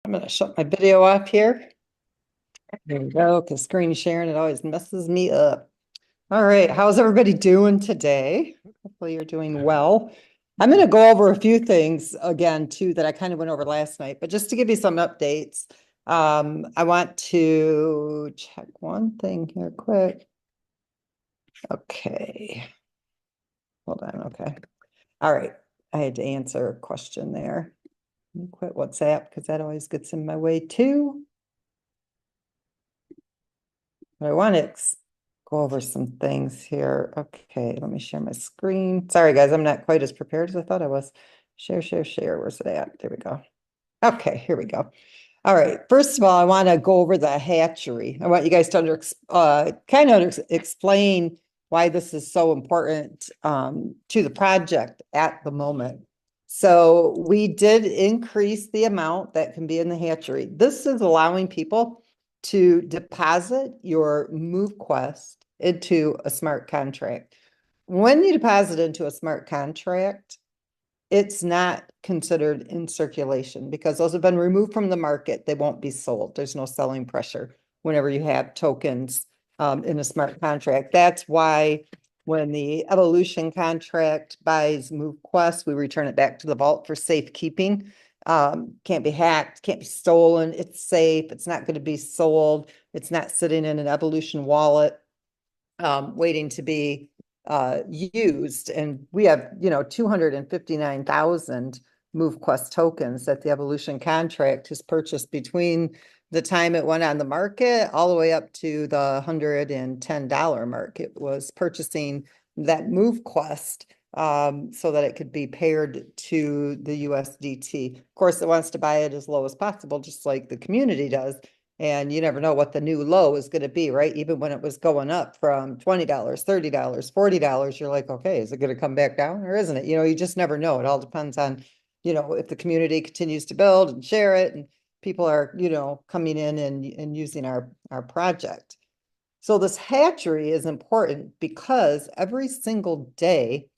I'm going to shut my video off here. There we go, because screen sharing, it always messes me up. All right, how's everybody doing today? Hopefully you're doing well. I'm going to go over a few things again, too, that I kind of went over last night, but just to give you some updates, I want to check one thing here quick. Okay. Hold on, okay. All right, I had to answer a question there. Let me quit WhatsApp because that always gets in my way, too. I want to go over some things here. Okay, let me share my screen. Sorry, guys, I'm not quite as prepared as I thought I was. Share, share, share. Where's it at? There we go. Okay, here we go. All right. First of all, I want to go over the hatchery. I want you guys to explain why this is so important to the project at the moment. So we did increase the amount that can be in the hatchery. This is allowing people to deposit your MoveQuest into a smart contract. When you deposit into a smart contract, it's not considered in circulation because those have been removed from the market. They won't be sold. There's no selling pressure whenever you have tokens in a smart contract. That's why when the Evolution contract buys MoveQuest, we return it back to the vault for safekeeping. Can't be hacked, can't be stolen. It's safe. It's not going to be sold. It's not sitting in an Evolution wallet waiting to be used. And we have, 259,000 MoveQuest tokens that the Evolution contract has purchased between the time it went on the market all the way up to the $110 mark. It was purchasing that MoveQuest so that it could be paired to the USDT. Of course, it wants to buy it as low as possible, just like the community does. And you never know what the new low is going to be, right? Even when it was going up from $20, $30, $40, you're like, okay, is it going to come back down or isn't it? You just never know. It all depends on, if the community continues to build and share it and people are, coming in and using our project. So this hatchery is important because every single day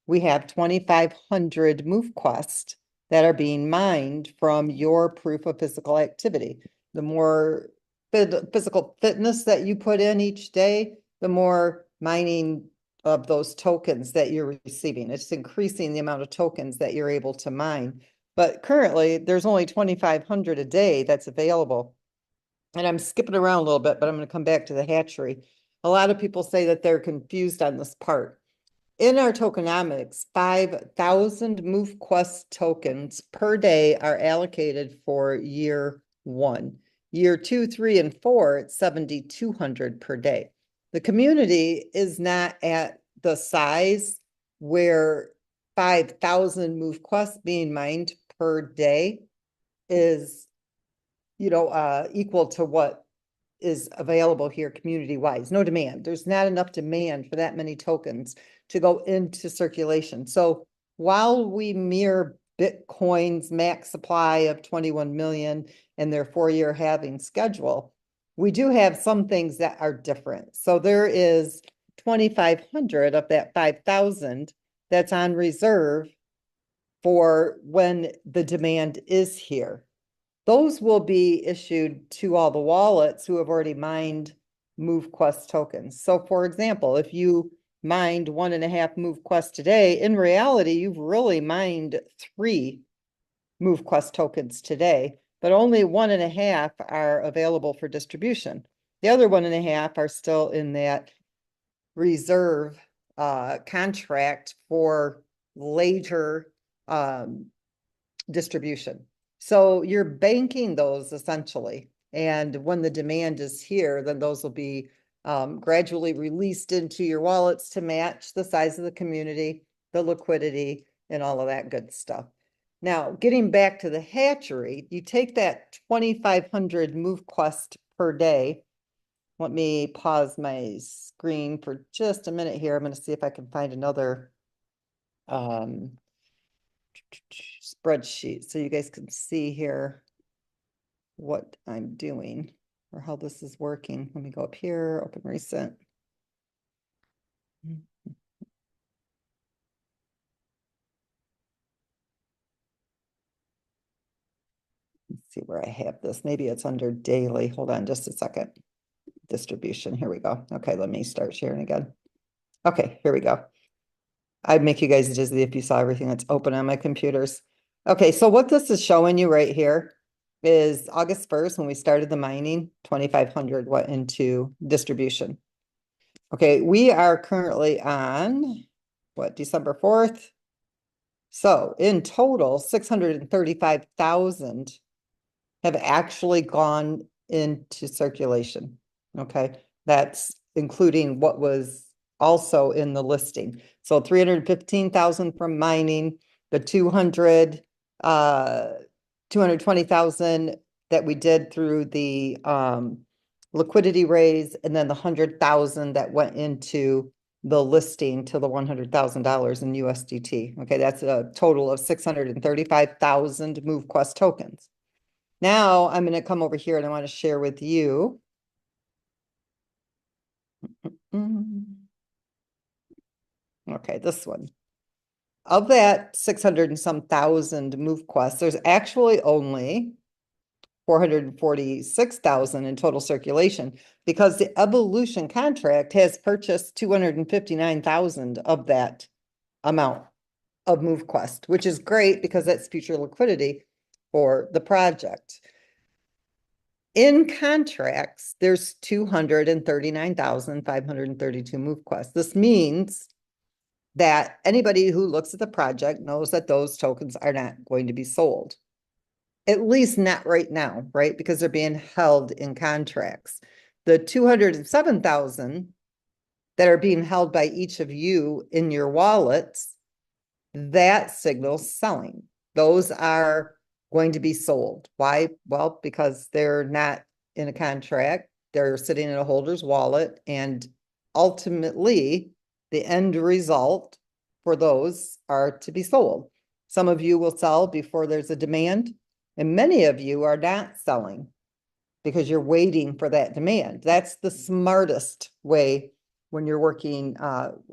we have 2,500 MoveQuest that are being mined from your proof of physical activity. The more physical fitness that you put in each day, the more mining of those tokens that you're receiving. It's increasing the amount of tokens that you're able to mine. But currently, there's only 2,500 a day that's available. And I'm skipping around a little bit, but I'm going to come back to the hatchery. A lot of people say that they're confused on this part. In our tokenomics, 5,000 MoveQuest tokens per day are allocated for year 1. Year 2, 3, and 4, it's 7,200 per day. The community is not at the size where 5,000 MoveQuest being mined per day is, equal to what is available here community-wise. No demand. There's not enough demand for that many tokens to go into circulation. So while we mirror Bitcoin's max supply of 21 million and their 4-year halving schedule, we do have some things that are different. So there is 2,500 of that 5,000 that's on reserve for when the demand is here. Those will be issued to all the wallets who have already mined MoveQuest tokens. So for example, if you mined 1.5 MoveQuest today, in reality, you've really mined 3 MoveQuest tokens today, but only 1.5 are available for distribution. The other 1.5 are still in that reserve contract for later distribution. So you're banking those essentially. And when the demand is here, then those will be gradually released into your wallets to match the size of the community, the liquidity, and all of that good stuff. Now, getting back to the hatchery, you take that 2,500 MoveQuest per day. Let me pause my screen for just a minute here. I'm going to see if I can find another spreadsheet so you guys can see here what I'm doing or how this is working. Let me go up here, open recent. see where I have this. Maybe it's under daily. Hold on just a second. Distribution. Here we go. Okay, let me start sharing again. Okay, here we go. I'd make you guys dizzy if you saw everything that's open on my computers. Okay, so what this is showing you right here is August 1st, when we started the mining, 2,500 went into distribution. Okay, we are currently on, what, December 4th? So in total, 635,000 have actually gone into circulation. Okay, that's including what was also in the listing. So 315,000 from mining, the 220,000 that we did through the liquidity raise, and then the 100,000 that went into the listing to the $100,000 in USDT. Okay, that's a total of 635,000 MoveQuest tokens. Now I'm going to come over here and I want to share with you. Okay, this one. Of that 600 and some thousand MoveQuest, there's actually only 446,000 in total circulation because the evolution contract has purchased 259,000 of that amount of MoveQuest, which is great because that's future liquidity for the project. In contracts, there's 239,532 MoveQuest. This means that anybody who looks at the project knows that those tokens are not going to be sold. At least not right now, right? Because they're being held in contracts. The 207,000 that are being held by each of you in your wallets, that signals selling. Those are going to be sold. Why? Well, because they're not in a contract. They're sitting in a holder's wallet. And ultimately, the end result for those are to be sold. Some of you will sell before there's a demand, and many of you are not selling because you're waiting for that demand. That's the smartest way when you're working,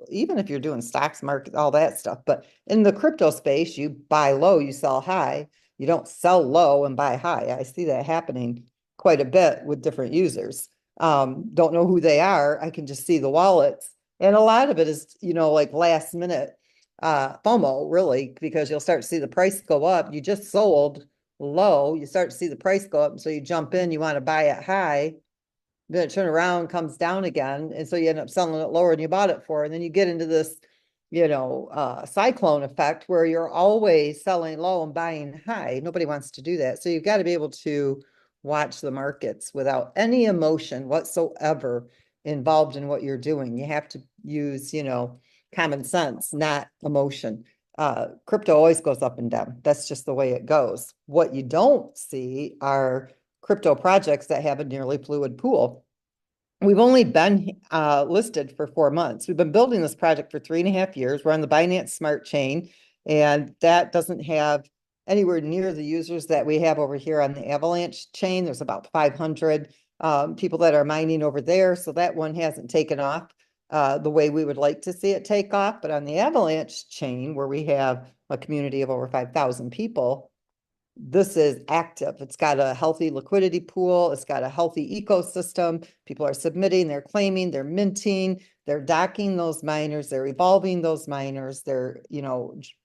even if you're doing stocks, market, all that stuff. But in the crypto space, you buy low, you sell high. You don't sell low and buy high. I see that happening quite a bit with different users. Don't know who they are. I can just see the wallets. And a lot of it is, like last minute FOMO, really, because you'll start to see the price go up. You just sold low, you start to see the price go up. And so you jump in, you want to buy it high. Then it turns around, comes down again. And so you end up selling it lower than you bought it for. And then you get into this, cyclone effect where you're always selling low and buying high. Nobody wants to do that. So you've got to be able to watch the markets without any emotion whatsoever involved in what you're doing. You have to use, common sense, not emotion. Crypto always goes up and down. That's just the way it goes. What you don't see are crypto projects that have a nearly fluid pool. We've only been listed for 4 months. We've been building this project for 3.5 years. We're on the Binance Smart Chain, and that doesn't have anywhere near the users that we have over here on the Avalanche chain. There's about 500 people that are mining over there, so that one hasn't taken off the way we would like to see it take off. But on the Avalanche chain, where we have a community of over 5,000 people, this is active. It's got a healthy liquidity pool. It's got a healthy ecosystem. People are submitting, they're claiming, they're minting, they're docking those miners, they're evolving those miners, they're,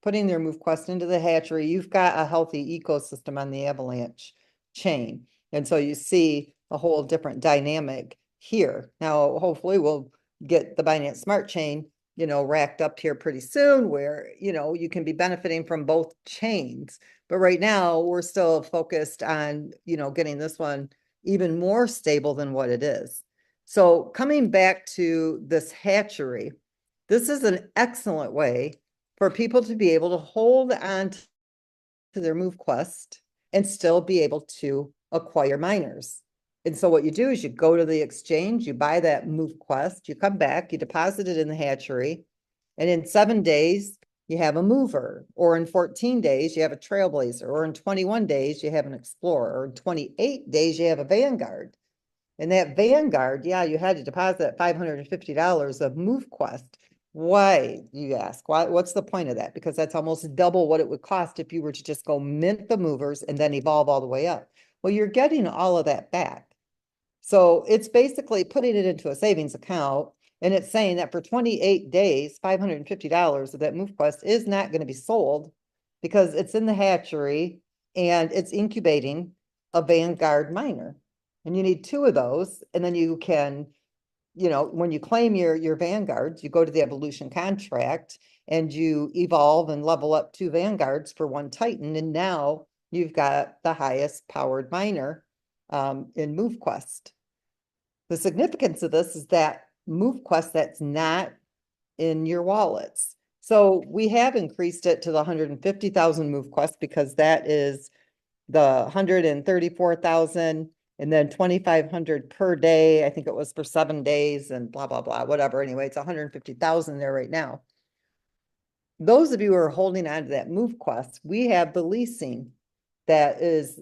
putting their MoveQuest into the hatchery. You've got a healthy ecosystem on the Avalanche chain. And so you see a whole different dynamic here. Now, hopefully we'll get the Binance Smart Chain, racked up here pretty soon where, you can be benefiting from both chains. But right now we're still focused on, getting this one even more stable than what it is. So coming back to this hatchery, this is an excellent way for people to be able to hold on to their MoveQuest and still be able to acquire miners. And so what you do is you go to the exchange, you buy that MoveQuest, you come back, you deposit it in the hatchery, and in 7 days, you have a mover, or in 14 days, you have a trailblazer, or in 21 days, you have an explorer, or in 28 days, you have a vanguard. And that vanguard, yeah, you had to deposit $550 of MoveQuest. Why, you ask? What's the point of that? Because that's almost double what it would cost if you were to just go mint the movers and then evolve all the way up. Well, you're getting all of that back. So it's basically putting it into a savings account, and it's saying that for 28 days, $550 of that MoveQuest is not going to be sold because it's in the hatchery and it's incubating a Vanguard miner. And you need two of those, and then you can, when you claim your Vanguards, you go to the evolution contract and you evolve and level up two Vanguards for one Titan, and now you've got the highest powered miner in MoveQuest. The significance of this is that MoveQuest, that's not in your wallets. So we have increased it to the 150,000 MoveQuest because that is the 134,000 and then 2,500 per day. I think it was for 7 days and blah, blah, blah, whatever. Anyway, it's 150,000 there right now. Those of you who are holding on to that MoveQuest, we have the leasing that is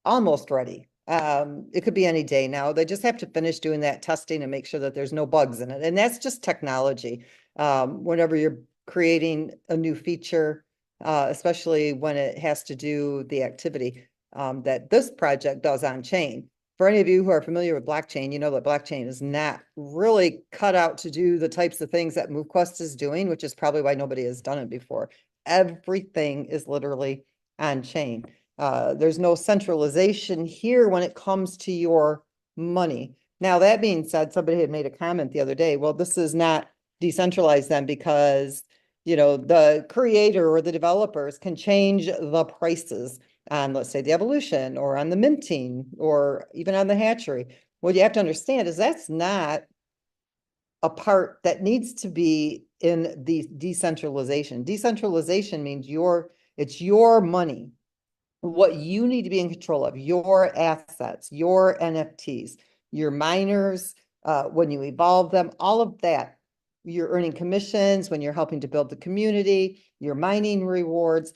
almost ready. It could be any day now. They just have to finish doing that testing and make sure that there's no bugs in it. And that's just technology. Whenever you're creating a new feature, especially when it has to do the activity that this project does on chain. For any of you who are familiar with blockchain, you know that blockchain is not really cut out to do the types of things that MoveQuest is doing, which is probably why nobody has done it before. Everything is literally on chain. There's no centralization here when it comes to your money. Now, that being said, somebody had made a comment the other day, well, this is not decentralized then because, the creator or the developers can change the prices on, let's say, the evolution or on the minting or even on the hatchery. What you have to understand is that's not a part that needs to be in the decentralization. Decentralization means it's your money. What you need to be in control of, your assets, your NFTs, your miners, when you evolve them, all of that. You're earning commissions when you're helping to build the community, your mining rewards,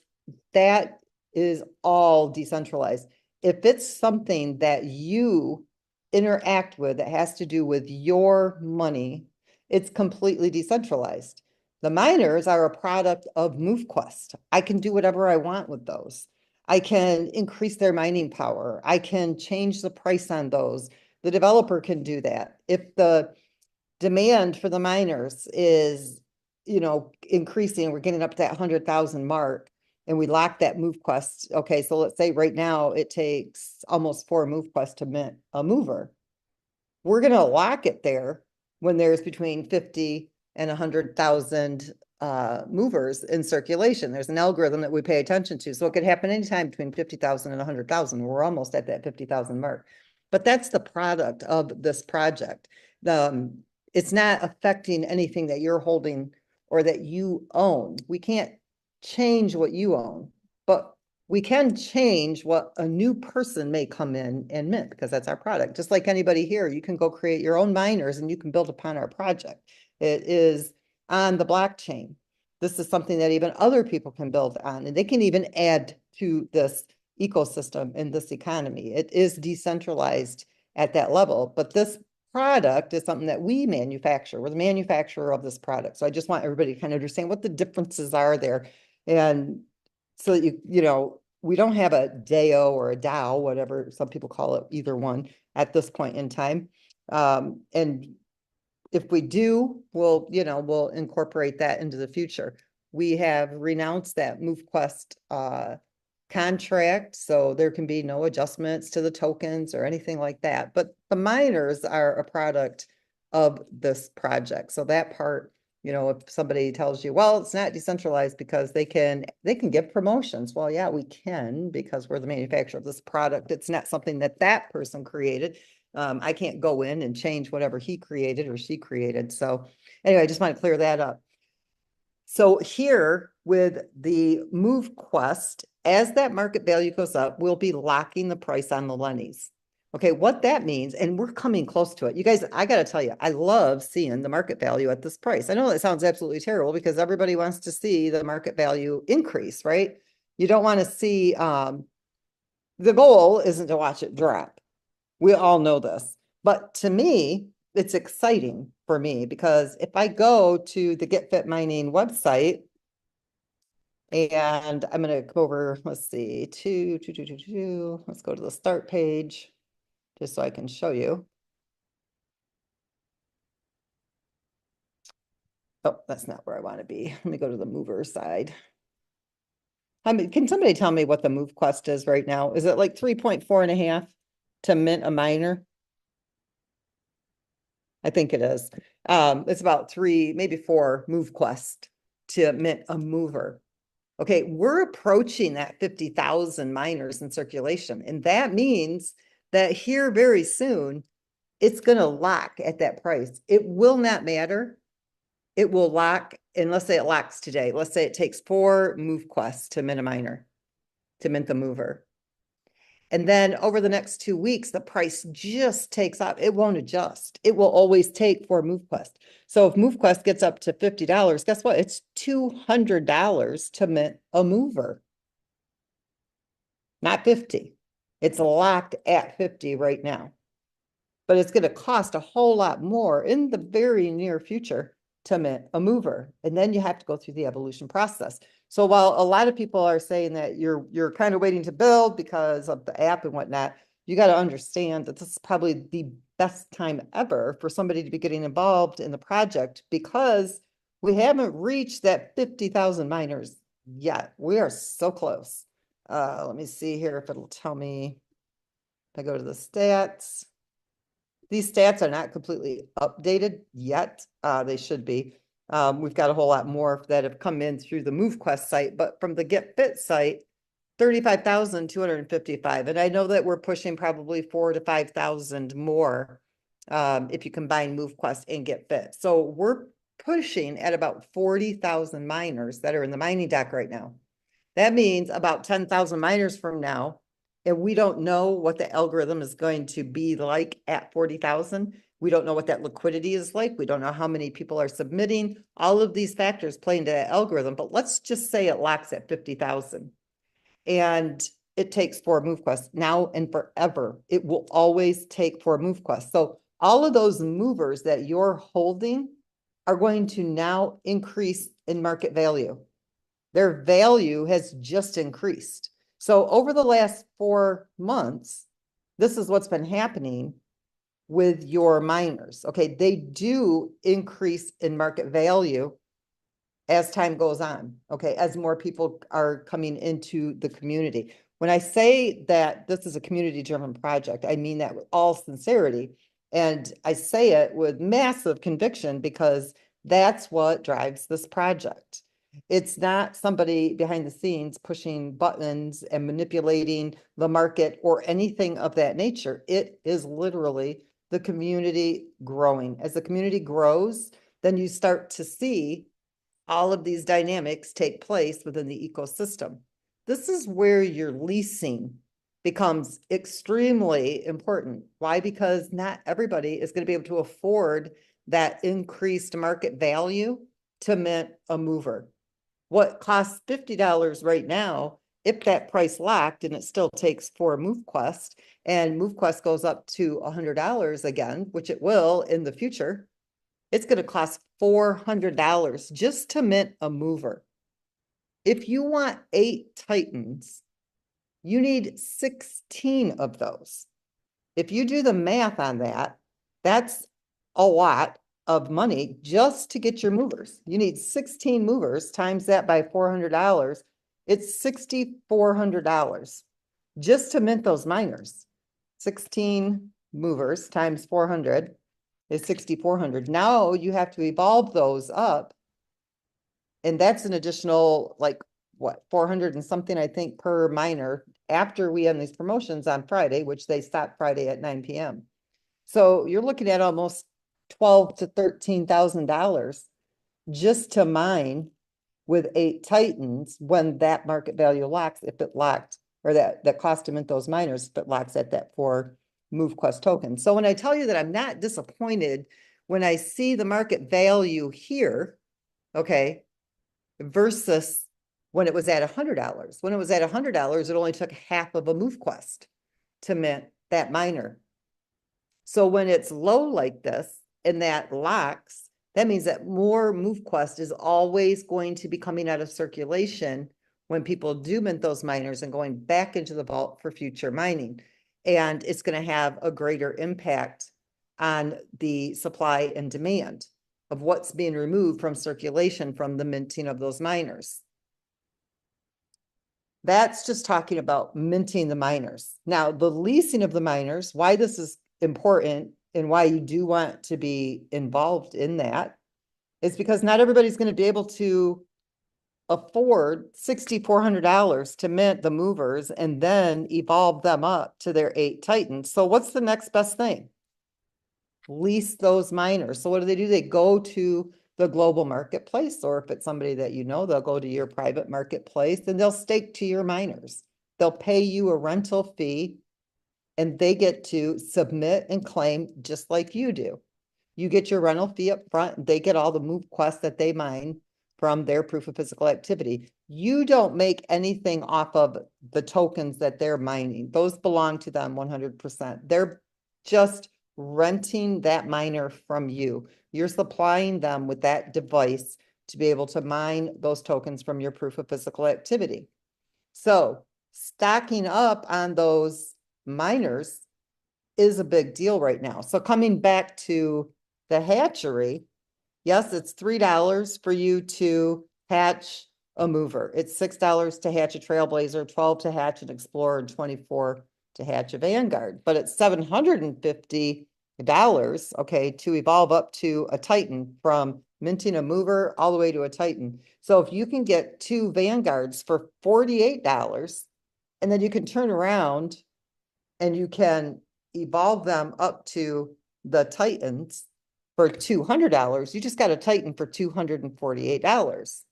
that is all decentralized. If it's something that you interact with that has to do with your money, it's completely decentralized. The miners are a product of MoveQuest. I can do whatever I want with those. I can increase their mining power. I can change the price on those. The developer can do that. If the demand for the miners is, increasing, we're getting up to that 100,000 mark, and we lock that MoveQuest. Okay, so let's say right now it takes almost 4 MoveQuest to mint a mover. We're going to lock it there when there's between 50 and 100,000 movers in circulation. There's an algorithm that we pay attention to. So it could happen anytime between 50,000 and 100,000. We're almost at that 50,000 mark. But that's the product of this project. It's not affecting anything that you're holding or that you own. We can't change what you own, but we can change what a new person may come in and mint because that's our product. Just like anybody here, you can go create your own miners and you can build upon our project. It is on the blockchain. This is something that even other people can build on, and they can even add to this ecosystem in this economy. It is decentralized at that level, but this product is something that we manufacture. We're the manufacturer of this product. So I just want everybody to kind of understand what the differences are there. And so that we don't have a DAO or a DAO, whatever some people call it, either one at this point in time. And if we do, we'll incorporate that into the future. We have renounced that MoveQuest contract, so there can be no adjustments to the tokens or anything like that. But the miners are a product of this project. So that part, if somebody tells you, well, it's not decentralized because they can give promotions. Well, yeah, we can because we're the manufacturer of this product. It's not something that person created. I can't go in and change whatever he created or she created. So anyway, I just want to clear that up. So here with the MoveQuest, as that market value goes up, we'll be locking the price on the Lennies. Okay, what that means, and we're coming close to it. You guys, I got to tell you, I love seeing the market value at this price. I know that sounds absolutely terrible because everybody wants to see the market value increase, right? You don't want to see, the goal isn't to watch it drop. We all know this. But to me, it's exciting for me because if I go to the Get Fit Mining website, And I'm gonna go over, let's see, let's go to the start page, just so I can show you. Oh, that's not where I want to be. Let me go to the mover side. I mean, can somebody tell me what the MoveQuest is right now? Is it like 3.4 to mint a minor? I think it is. It's about 3, maybe 4 MoveQuest to mint a mover. Okay, we're approaching that 50,000 miners in circulation, and that means that here very soon, it's going to lock at that price. It will not matter. It will lock, and let's say it locks today. Let's say it takes 4 MoveQuests to mint a miner, to mint the mover. And then over the next 2 weeks, the price just takes off. It won't adjust. It will always take 4 MoveQuest. So if MoveQuest gets up to $50, guess what? It's $200 to mint a mover. Not 50. It's locked at 50 right now. But it's going to cost a whole lot more in the very near future to mint a mover. And then you have to go through the evolution process. So while a lot of people are saying that you're kind of waiting to build because of the app and whatnot, you got to understand that this is probably the best time ever for somebody to be getting involved in the project, because we haven't reached that 50,000 miners yet. We are so close. Let me see here if it'll tell me. If I go to the stats, these stats are not completely updated yet. They should be. We've got a whole lot more that have come in through the MoveQuest site, but from the Get Fit site, 35,255. And I know that we're pushing probably 4,000 to 5,000 more if you combine MoveQuest and Get Fit. So we're pushing at about 40,000 miners that are in the mining dock right now. That means about 10,000 miners from now, and we don't know what the algorithm is going to be like at 40,000. We don't know what that liquidity is like. We don't know how many people are submitting. All of these factors play into that algorithm, but let's just say it locks at 50,000. And it takes 4 MoveQuests now and forever. It will always take 4 MoveQuests. So all of those movers that you're holding are going to now increase in market value. Their value has just increased. So over the last 4 months, this is what's been happening with your miners. Okay, they do increase in market value as time goes on. Okay, as more people are coming into the community. When I say that this is a community-driven project, I mean that with all sincerity. And I say it with massive conviction because that's what drives this project. It's not somebody behind the scenes pushing buttons and manipulating the market or anything of that nature. It is literally the community growing. As the community grows, then you start to see all of these dynamics take place within the ecosystem. This is where your leasing becomes extremely important. Why? Because not everybody is going to be able to afford that increased market value to mint a mover. What costs $50 right now, if that price locked and it still takes 4 MoveQuest, and MoveQuest goes up to $100 again, which it will in the future, it's going to cost $400 just to mint a mover. If you want 8 Titans, you need 16 of those. If you do the math on that, that's a lot of money just to get your movers. You need 16 movers, times that by $400. It's $6,400 just to mint those miners. 16 movers times 400 is 6,400. Now you have to evolve those up. And that's an additional, like, what, 400 and something, I think, per miner after we end these promotions on Friday, which they stop Friday at 9 p.m. So you're looking at almost $12,000 to $13,000 just to mine with 8 Titans when that market value locks, if it locked, or that cost to mint those miners, if it locks at that 4 MoveQuest token. So when I tell you that I'm not disappointed when I see the market value here, okay, versus when it was at $100. When it was at $100, it only took half of a MoveQuest to mint that miner. So when it's low like this and that locks, that means that more MoveQuest is always going to be coming out of circulation when people do mint those miners and going back into the vault for future mining. And it's going to have a greater impact on the supply and demand of what's being removed from circulation from the minting of those miners. That's just talking about minting the miners. Now, the leasing of the miners, why this is important and why you do want to be involved in that is because not everybody's going to be able to afford $6,400 to mint the movers and then evolve them up to their 8 Titans. So what's the next best thing? Lease those miners. So what do? They go to the global marketplace, or if it's somebody that you know, they'll go to your private marketplace and they'll stake to your miners. They'll pay you a rental fee and they get to submit and claim just like you do. You get your rental fee up front, they get all the MoveQuest that they mine from their proof of physical activity. You don't make anything off of the tokens that they're mining. Those belong to them 100%. They're just renting that miner from you. You're supplying them with that device to be able to mine those tokens from your proof of physical activity. So stocking up on those miners is a big deal right now. So coming back to the hatchery, yes, it's $3 for you to hatch a mover. It's $6 to hatch a trailblazer, 12 to hatch an explorer, and 24 to hatch a vanguard. But it's $750, okay, to evolve up to a Titan, from minting a mover all the way to a Titan. So if you can get 2 vanguards for $48, and then you can turn around and you can evolve them up to the Titans for $200, you just got a Titan for $248.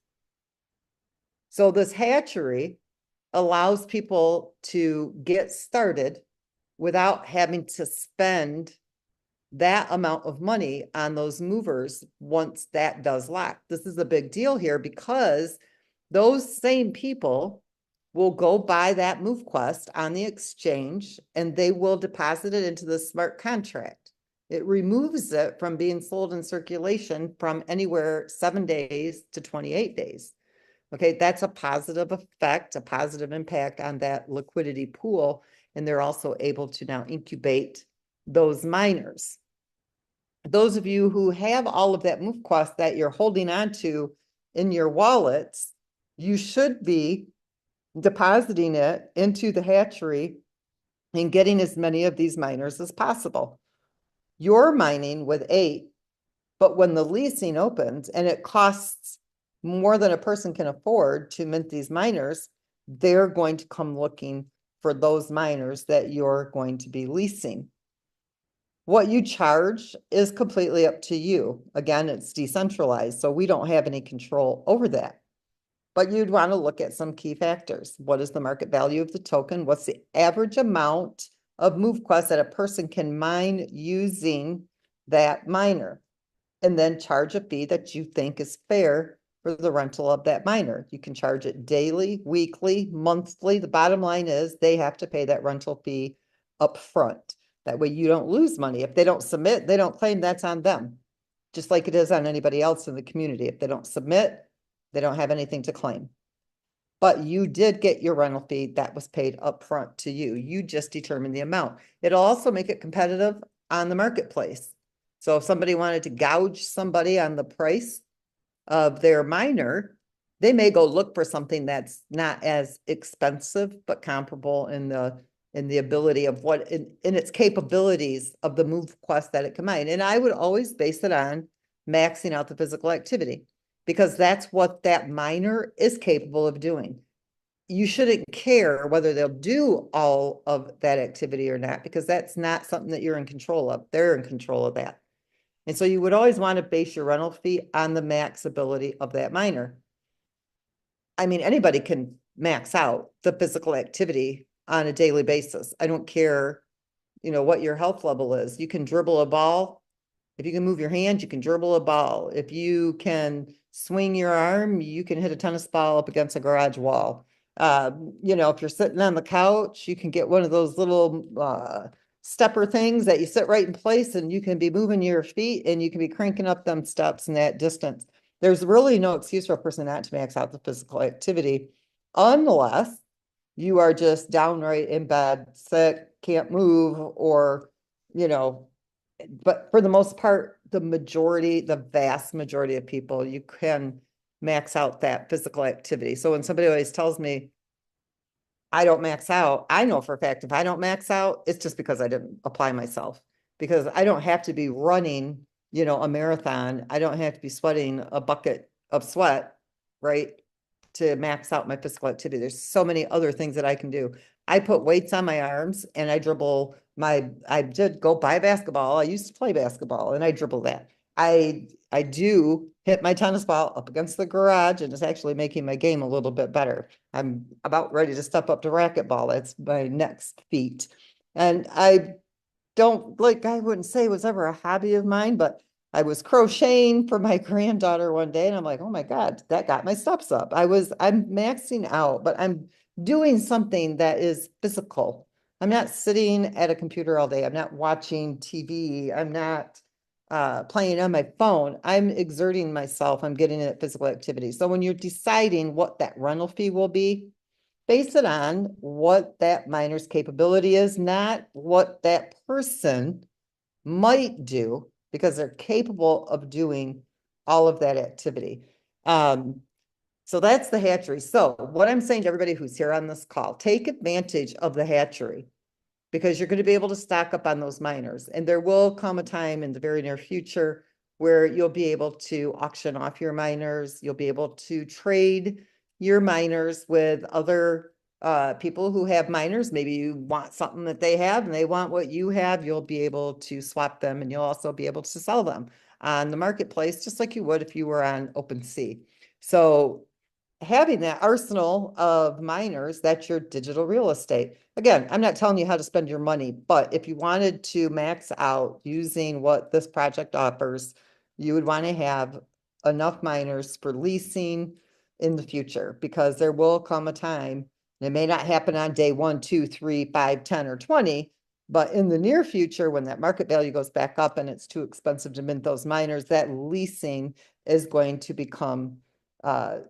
So this hatchery allows people to get started without having to spend that amount of money on those movers once that does lock. This is a big deal here because those same people will go buy that MoveQuest on the exchange and they will deposit it into the smart contract. It removes it from being sold in circulation from anywhere 7 days to 28 days. Okay, that's a positive effect, a positive impact on that liquidity pool. And they're also able to now incubate those miners. Those of you who have all of that MoveQuest that you're holding on to in your wallets, you should be depositing it into the hatchery and getting as many of these miners as possible. You're mining with 8, but when the leasing opens and it costs more than a person can afford to mint these miners, they're going to come looking for those miners that you're going to be leasing. What you charge is completely up to you. Again, it's decentralized, so we don't have any control over that. But you'd want to look at some key factors. What is the market value of the token? What's the average amount of MoveQuest that a person can mine using that miner? And then charge a fee that you think is fair for the rental of that miner. You can charge it daily, weekly, monthly. The bottom line is they have to pay that rental fee up front. That way you don't lose money. If they don't submit, they don't claim, that's on them. Just like it is on anybody else in the community. If they don't submit, they don't have anything to claim. But you did get your rental fee that was paid upfront to you. You just determined the amount. It'll also make it competitive on the marketplace. So if somebody wanted to gouge somebody on the price of their miner, they may go look for something that's not as expensive, but comparable in the ability of what in its capabilities of the MoveQuest that it can mine. And I would always base it on maxing out the physical activity, because that's what that miner is capable of doing. You shouldn't care whether they'll do all of that activity or not, because that's not something that you're in control of. They're in control of that. And so you would always want to base your rental fee on the max ability of that miner. I mean, anybody can max out the physical activity on a daily basis. I don't care, what your health level is. You can dribble a ball. If you can move your hand, you can dribble a ball. If you can swing your arm, you can hit a tennis ball up against a garage wall. If you're sitting on the couch, you can get one of those little stepper things that you sit right in place, and you can be moving your feet and you can be cranking up them steps in that distance. There's really no excuse for a person not to max out the physical activity unless you are just downright in bed, sick, can't move, or, but for the most part, the vast majority of people, you can max out that physical activity. So when somebody always tells me, I don't max out, I know for a fact if I don't max out, it's just because I didn't apply myself. Because I don't have to be running, a marathon. I don't have to be sweating a bucket of sweat, right? To max out my physical activity. There's so many other things that I can do. I put weights on my arms and I did go buy basketball. I used to play basketball and I dribble that. I do hit my tennis ball up against the garage and it's actually making my game a little bit better. I'm about ready to step up to racquetball. That's my next feat. And I wouldn't say it was ever a hobby of mine, but I was crocheting for my granddaughter one day and I'm like, oh my God, that got my steps up. I'm maxing out, but I'm doing something that is physical. I'm not sitting at a computer all day. I'm not watching TV. I'm not playing on my phone. I'm exerting myself. I'm getting at physical activity. So when you're deciding what that rental fee will be, base it on what that miner's capability is, not what that person might do, because they're capable of doing all of that activity. So that's the hatchery. So what I'm saying to everybody who's here on this call, take advantage of the hatchery because you're going to be able to stock up on those miners. And there will come a time in the very near future where you'll be able to auction off your miners. You'll be able to trade your miners with other people who have miners. Maybe you want something that they have and they want what you have. You'll be able to swap them and you'll also be able to sell them on the marketplace, just like you would if you were on OpenSea. So having that arsenal of miners, that's your digital real estate. Again, I'm not telling you how to spend your money, but if you wanted to max out using what this project offers, you would want to have enough miners for leasing in the future, because there will come a time, and it may not happen on day 1, 2, 3, 5, 10, or 20, but in the near future, when that market value goes back up and it's too expensive to mint those miners, that leasing is going to become a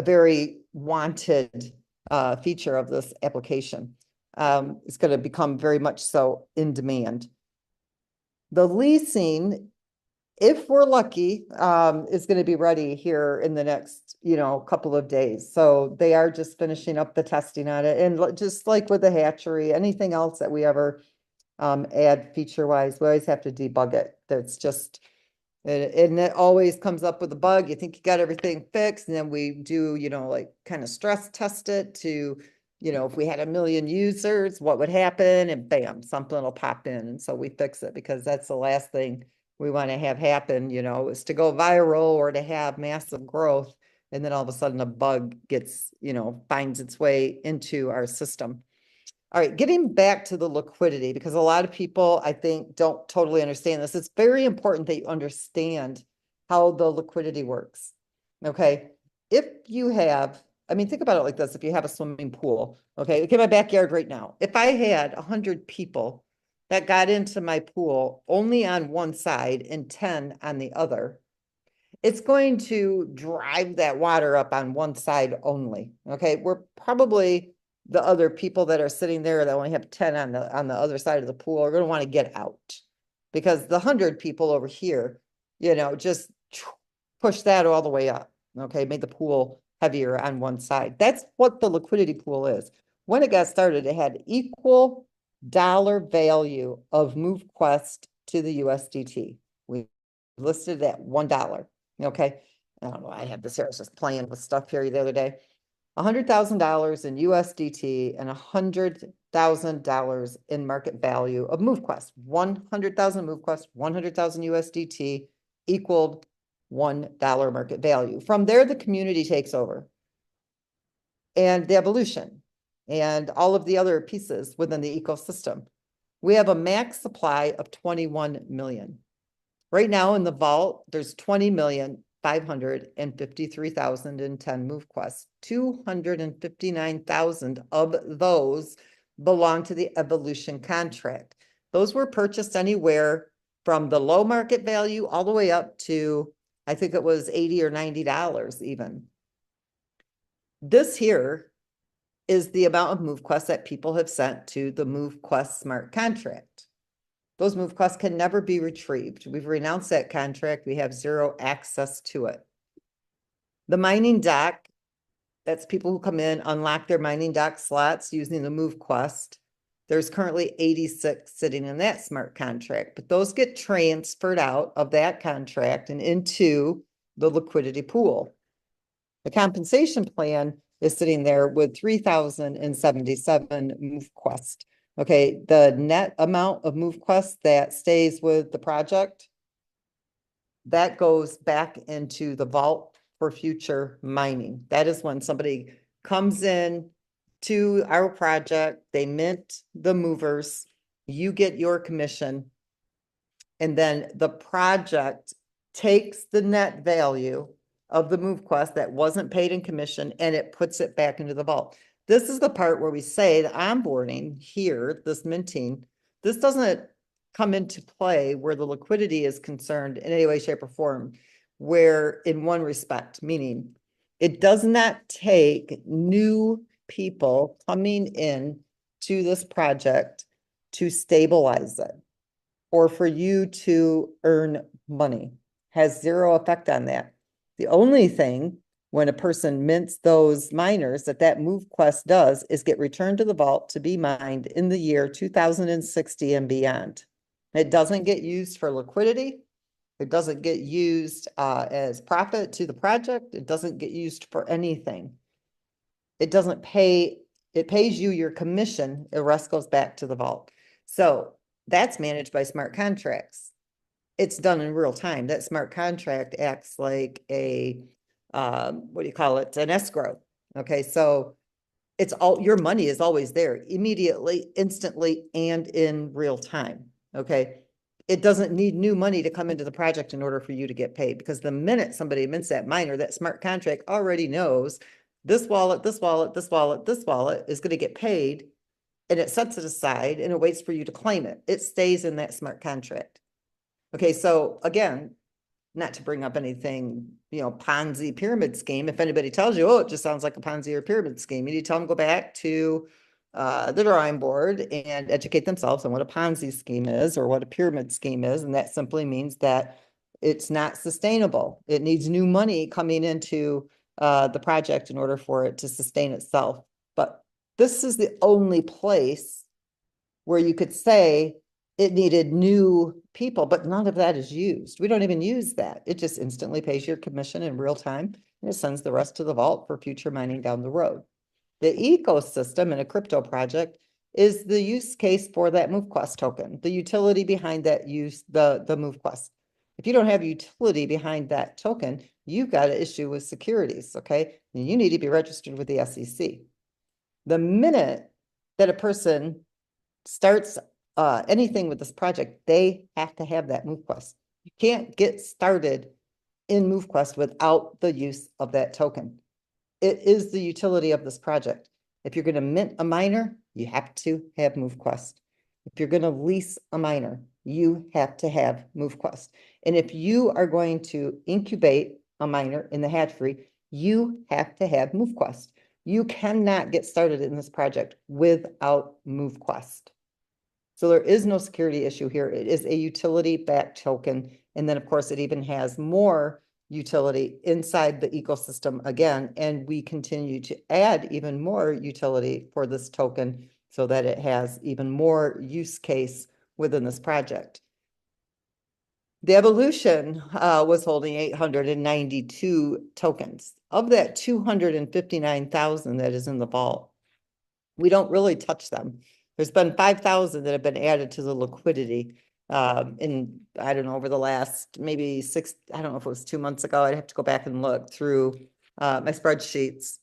very wanted feature of this application. It's going to become very much so in demand. The leasing, if we're lucky, is going to be ready here in the next, couple of days. So they are just finishing up the testing on it. And just like with the hatchery, anything else that we ever add feature-wise, we always have to debug it. That's just and it always comes up with a bug. You think you got everything fixed, and then we do, like kind of stress test it to, if we had 1 million users, what would happen? And bam, something will pop in. And so we fix it because that's the last thing we want to have happen, is to go viral or to have massive growth. And then all of a sudden a bug gets, finds its way into our system. All right, getting back to the liquidity, because a lot of people, I think, don't totally understand this. It's very important that you understand how the liquidity works. Okay, if you have, think about it like this. If you have a swimming pool, okay, look at my backyard right now. If I had 100 people that got into my pool only on one side and 10 on the other, it's going to drive that water up on one side only. Okay, we're probably the other people that are sitting there that only have 10 on the other side of the pool are going to want to get out, because the 100 people over here, just push that all the way up. Okay, made the pool heavier on one side. That's what the liquidity pool is. When it got started, it had equal dollar value of MoveQuest to the USDT. We listed it at $1. Okay. I don't know. I had this here. I was just playing with stuff here the other day. $100,000 in USDT and $100,000 in market value of MoveQuest. 100,000 MoveQuest, 100,000 USDT equaled $1 market value. From there, the community takes over, and the evolution and all of the other pieces within the ecosystem. We have a max supply of 21 million. Right now in the vault, there's 20,553,010 MoveQuests. 259,000 of those belong to the evolution contract. Those were purchased anywhere from the low market value all the way up to, I think it was $80 or $90 even. This here is the amount of MoveQuest that people have sent to the MoveQuest smart contract. Those MoveQuests can never be retrieved. We've renounced that contract. We have zero access to it. The mining dock, that's people who come in, unlock their mining dock slots using the MoveQuest. There's currently 86 sitting in that smart contract, but those get transferred out of that contract and into the liquidity pool. The compensation plan is sitting there with 3,077 MoveQuest. Okay, the net amount of MoveQuest that stays with the project, that goes back into the vault for future mining. That is when somebody comes in to our project, they mint the movers, you get your commission, and then the project takes the net value of the MoveQuest that wasn't paid in commission and it puts it back into the vault. This is the part where we say the onboarding here, this minting, this doesn't come into play where the liquidity is concerned in any way, shape, or form, where in one respect, meaning it does not take new people coming in to this project to stabilize it or for you to earn money. Has zero effect on that. The only thing when a person mints those miners that MoveQuest does is get returned to the vault to be mined in the year 2060 and beyond. It doesn't get used for liquidity. It doesn't get used as profit to the project. It doesn't get used for anything. It doesn't pay, it pays you your commission. The rest goes back to the vault. So that's managed by smart contracts. It's done in real time. That smart contract acts like a, what do you call it? An escrow. Okay, so it's all, your money is always there immediately, instantly, and in real time. Okay, it doesn't need new money to come into the project in order for you to get paid, because the minute somebody mints that miner, that smart contract already knows this wallet, this wallet, this wallet, this wallet is going to get paid, and it sets it aside and it waits for you to claim it. It stays in that smart contract. Okay, so again, not to bring up anything, Ponzi pyramid scheme. If anybody tells you, oh, it just sounds like a Ponzi or pyramid scheme, you need to tell them go back to the drawing board and educate themselves on what a Ponzi scheme is or what a pyramid scheme is. And that simply means that it's not sustainable. It needs new money coming into the project in order for it to sustain itself. But this is the only place where you could say it needed new people, but none of that is used. We don't even use that. It just instantly pays your commission in real time and it sends the rest to the vault for future mining down the road. The ecosystem in a crypto project is the use case for that MoveQuest token, the utility behind that use, the MoveQuest. If you don't have utility behind that token, you've got an issue with securities, okay? And you need to be registered with the SEC. The minute that a person starts anything with this project, they have to have that MoveQuest. You can't get started in MoveQuest without the use of that token. It is the utility of this project. If you're going to mint a miner, you have to have MoveQuest. If you're going to lease a miner, you have to have MoveQuest. And if you are going to incubate a miner in the hatchery, you have to have MoveQuest. You cannot get started in this project without MoveQuest. So there is no security issue here. It is a utility-backed token. And then, of course, it even has more utility inside the ecosystem again. And we continue to add even more utility for this token so that it has even more use case within this project. The Evolution was holding 892 tokens. Of that 259,000 that is in the vault, we don't really touch them. There's been 5,000 that have been added to the liquidity in, I don't know, over the last maybe I don't know if it was 2 months ago. I'd have to go back and look through my spreadsheets.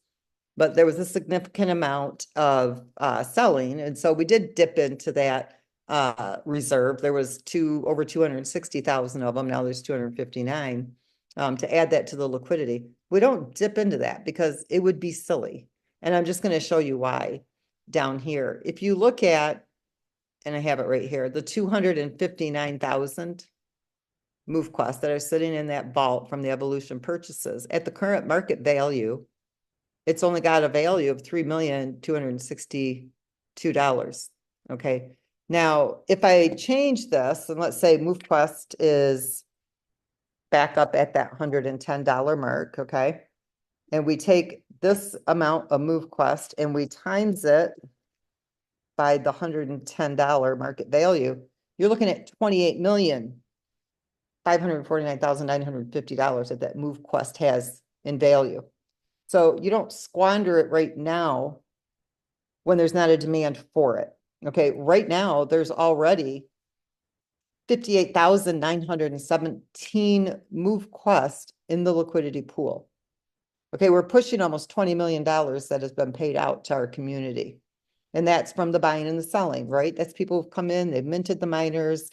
But there was a significant amount of selling. And so we did dip into that reserve. There was over 260,000 of them. Now there's 259 to add that to the liquidity. We don't dip into that because it would be silly. And I'm just going to show you why down here. If you look at, and I have it right here, the 259,000 MoveQuest that are sitting in that vault from the Evolution purchases at the current market value, it's only got a value of $3,262,000. Okay. Now, if I change this, and let's say MoveQuest is back up at that $110 mark, okay? And we take this amount of MoveQuest and we times it by the $110 market value, you're looking at $28,549,950 that MoveQuest has in value. So you don't squander it right now when there's not a demand for it. Okay, right now there's already 58,917 MoveQuest in the liquidity pool. Okay, we're pushing almost $20 million that has been paid out to our community. And that's from the buying and the selling, right? That's people who've come in, they've minted the miners,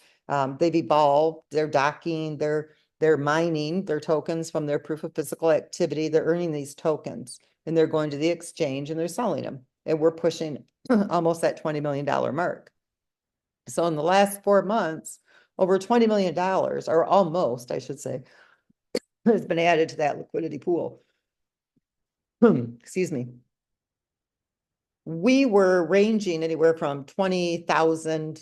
they've evolved, they're docking, they're mining their tokens from their proof of physical activity. They're earning these tokens and they're going to the exchange and they're selling them. And we're pushing almost that $20 million mark. So in the last 4 months, over $20 million, or almost, I should say, has been added to that liquidity pool. Excuse me. We were ranging anywhere from 20,000,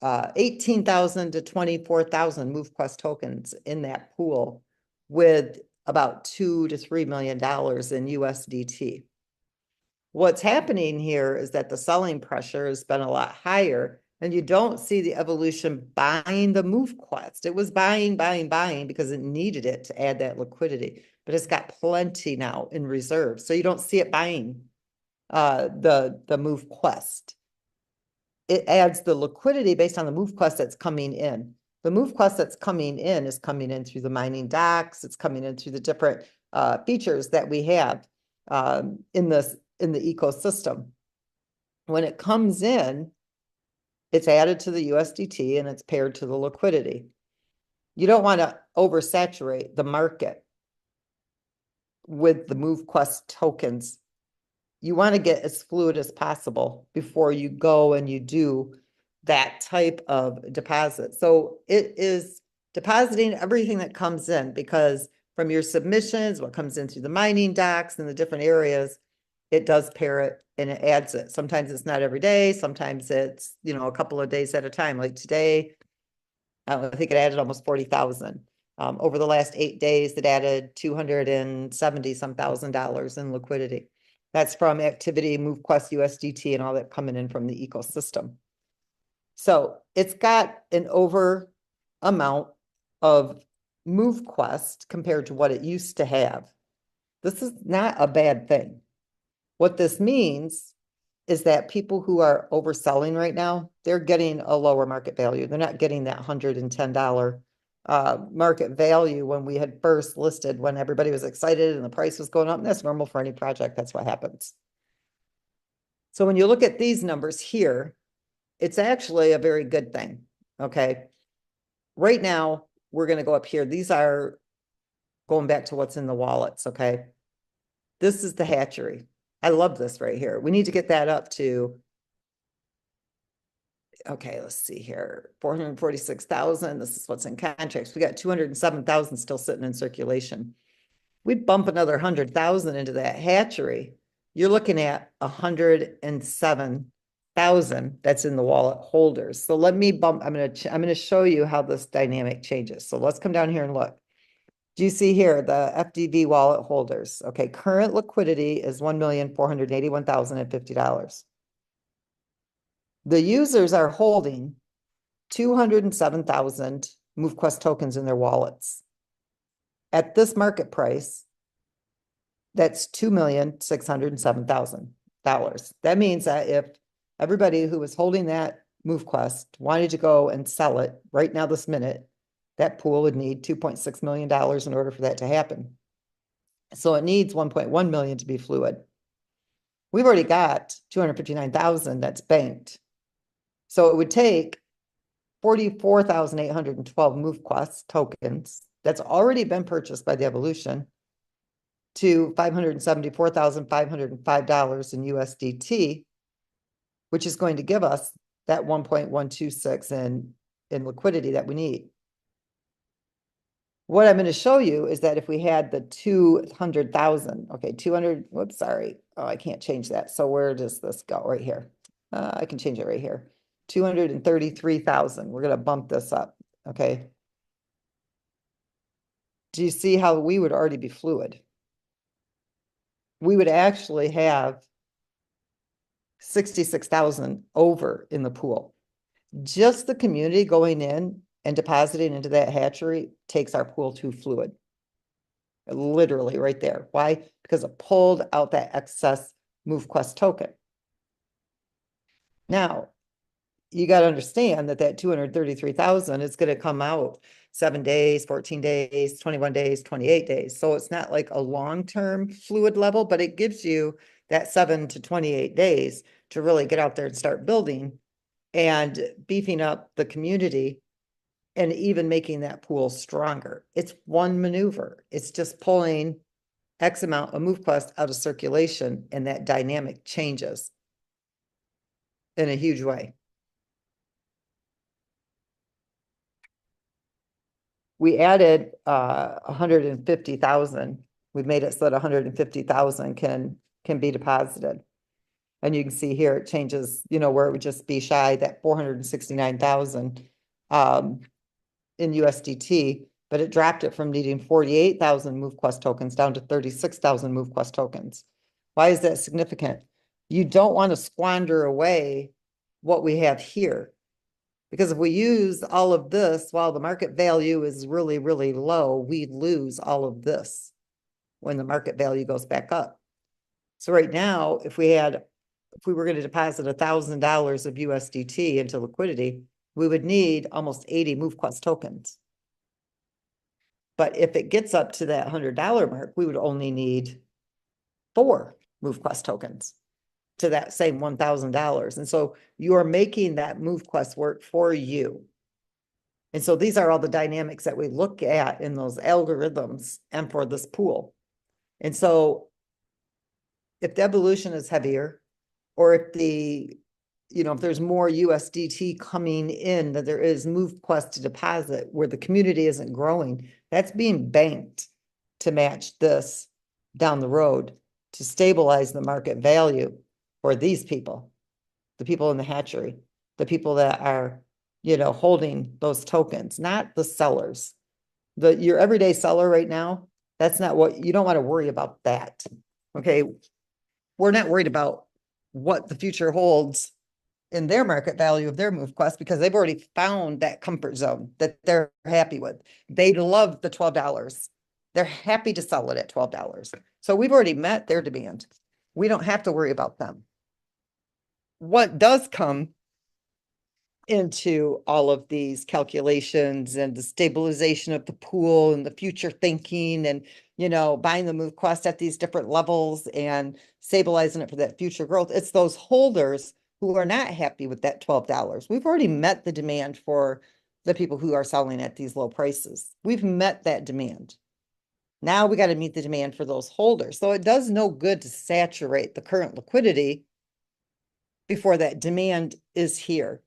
18,000 to 24,000 MoveQuest tokens in that pool with about $2 to $3 million in USDT. What's happening here is that the selling pressure has been a lot higher, and you don't see the evolution buying the MoveQuest. It was buying because it needed it to add that liquidity, but it's got plenty now in reserve. So you don't see it buying the MoveQuest. It adds the liquidity based on the MoveQuest that's coming in. The MoveQuest that's coming in is coming in through the mining docks. It's coming in through the different features that we have in the ecosystem. When it comes in, it's added to the USDT and it's paired to the liquidity. You don't want to oversaturate the market with the MoveQuest tokens. You want to get as fluid as possible before you go and you do that type of deposit. So it is depositing everything that comes in, because from your submissions, what comes in through the mining docks and the different areas, it does pair it and it adds it. Sometimes it's not every day. Sometimes it's, a couple of days at a time. Like today, I think it added almost 40,000. Over the last 8 days, it added 270 some $1,000 in liquidity. That's from activity, MoveQuest, USDT, and all that coming in from the ecosystem. So it's got an over amount of MoveQuest compared to what it used to have. This is not a bad thing. What this means is that people who are overselling right now, they're getting a lower market value. They're not getting that $110 market value when we had first listed, when everybody was excited and the price was going up. And that's normal for any project. That's what happens. So when you look at these numbers here, it's actually a very good thing. Okay. Right now, we're going to go up here. These are going back to what's in the wallets. Okay. This is the hatchery. I love this right here. We need to get that up to, okay, let's see here, 446,000. This is what's in contracts. We got 207,000 still sitting in circulation. We bump another 100,000 into that hatchery. You're looking at 107,000 that's in the wallet holders. So let me bump, I'm going to show you how this dynamic changes. So let's come down here and look. Do you see here the FDV wallet holders? Okay, current liquidity is $1,481,050. The users are holding 207,000 MoveQuest tokens in their wallets. At this market price, that's $2,607,000. That means that if everybody who was holding that MoveQuest wanted to go and sell it right now, this minute, that pool would need $2.6 million in order for that to happen. So it needs 1.1 million to be fluid. We've already got 259,000 that's banked. So it would take 44,812 MoveQuest tokens that's already been purchased by the evolution to $574,505 in USDT, which is going to give us that 1.126 in liquidity that we need. What I'm going to show you is that if we had the 200,000, okay, 200, whoops, sorry. Oh, I can't change that. So where does this go? Right here. I can change it right here. 233,000. We're going to bump this up. Okay. Do you see how we would already be fluid? We would actually have 66,000 over in the pool. Just the community going in and depositing into that hatchery takes our pool to fluid. Literally right there. Why? Because it pulled out that excess MoveQuest token. Now, you got to understand that that 233,000 is going to come out 7 days, 14 days, 21 days, 28 days. So it's not like a long-term fluid level, but it gives you that 7 to 28 days to really get out there and start building and beefing up the community and even making that pool stronger. It's one maneuver. It's just pulling X amount of MoveQuest out of circulation, and that dynamic changes in a huge way. We added 150,000. We've made it so that 150,000 can be deposited. And you can see here it changes, where it would just be shy that 469,000 in USDT, but it dropped it from needing 48,000 MoveQuest tokens down to 36,000 MoveQuest tokens. Why is that significant? You don't want to squander away what we have here. Because if we use all of this while the market value is really, really low, we lose all of this when the market value goes back up. So right now, if we were going to deposit $1,000 of USDT into liquidity, we would need almost 80 MoveQuest tokens. But if it gets up to that $100 mark, we would only need 4 MoveQuest tokens to that same $1,000. And so you are making that MoveQuest work for you. And so these are all the dynamics that we look at in those algorithms and for this pool. And so if the evolution is heavier, or if if there's more USDT coming in that there is MoveQuest to deposit where the community isn't growing, that's being banked to match this down the road to stabilize the market value for these people, the people in the hatchery, the people that are, holding those tokens, not the sellers. Your everyday seller right now, that's not what you don't want to worry about that. Okay. We're not worried about what the future holds in their market value of their MoveQuest because they've already found that comfort zone that they're happy with. They love the $12. They're happy to sell it at $12. So we've already met their demand. We don't have to worry about them. What does come into all of these calculations and the stabilization of the pool and the future thinking and, buying the MoveQuest at these different levels and stabilizing it for that future growth, it's those holders who are not happy with that $12. We've already met the demand for the people who are selling at these low prices. We've met that demand. Now we got to meet the demand for those holders. So it does no good to saturate the current liquidity before that demand is here.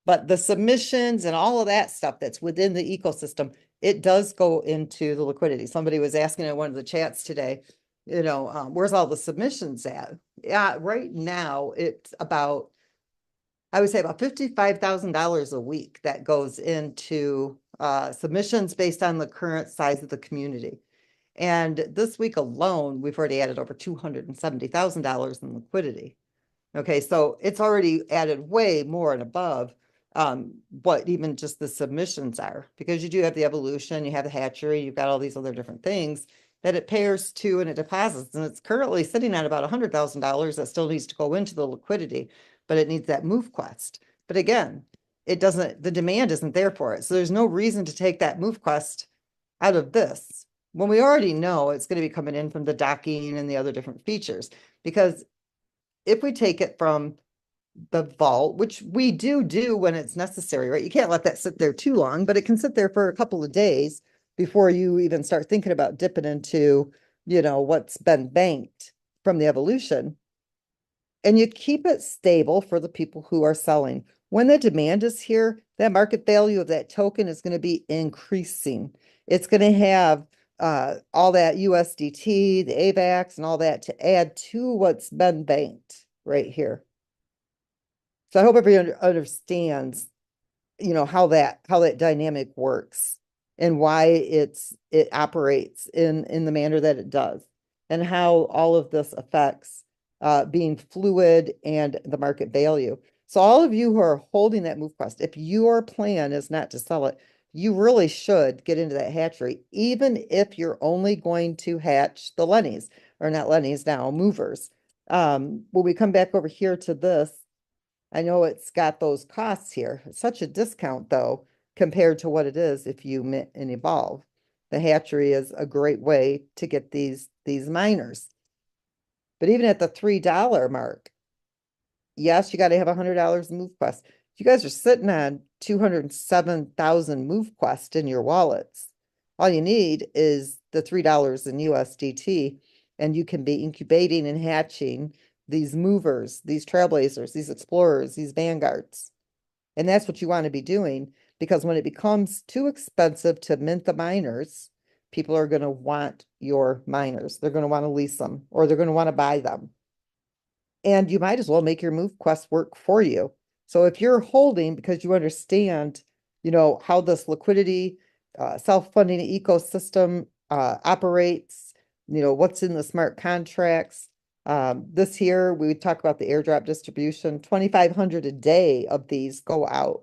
But the submissions and all of that stuff that's within the ecosystem, it does go into the liquidity. Somebody was asking in one of the chats today, where's all the submissions at? Yeah, right now it's about, I would say about $55,000 a week that goes into submissions based on the current size of the community. And this week alone, we've already added over $270,000 in liquidity. Okay, so it's already added way more and above what even just the submissions are, because you do have the evolution, you have the hatchery, you've got all these other different things that it pairs to and it deposits. And it's currently sitting at about $100,000 that still needs to go into the liquidity, but it needs that MoveQuest. But again, the demand isn't there for it. So there's no reason to take that MoveQuest out of this when we already know it's going to be coming in from the docking and the other different features. Because if we take it from the vault, which we do when it's necessary, right? You can't let that sit there too long, but it can sit there for a couple of days before you even start thinking about dipping into, what's been banked from the evolution. And you keep it stable for the people who are selling. When the demand is here, that market value of that token is going to be increasing. It's going to have all that USDT, the AVAX, and all that to add to what's been banked right here. So I hope everyone understands, how that dynamic works and why it operates in the manner that it does, and how all of this affects being fluid and the market value. So all of you who are holding that MoveQuest, if your plan is not to sell it, you really should get into that hatchery, even if you're only going to hatch the Lennies, or not Lennies now, movers. When we come back over here to this, I know it's got those costs here. It's such a discount though, compared to what it is if you mint and evolve. The hatchery is a great way to get these miners. But even at the $3 mark, yes, you got to have $100 in MoveQuest. You guys are sitting on 207,000 MoveQuest in your wallets. All you need is the $3 in USDT, and you can be incubating and hatching these movers, these trailblazers, these explorers, these vanguards. And that's what you want to be doing, because when it becomes too expensive to mint the miners, people are going to want your miners. They're going to want to lease them, or they're going to want to buy them. And you might as well make your MoveQuest work for you. So if you're holding because you understand, how this liquidity, self-funding ecosystem operates, what's in the smart contracts. This here, we would talk about the airdrop distribution, 2,500 a day of these go out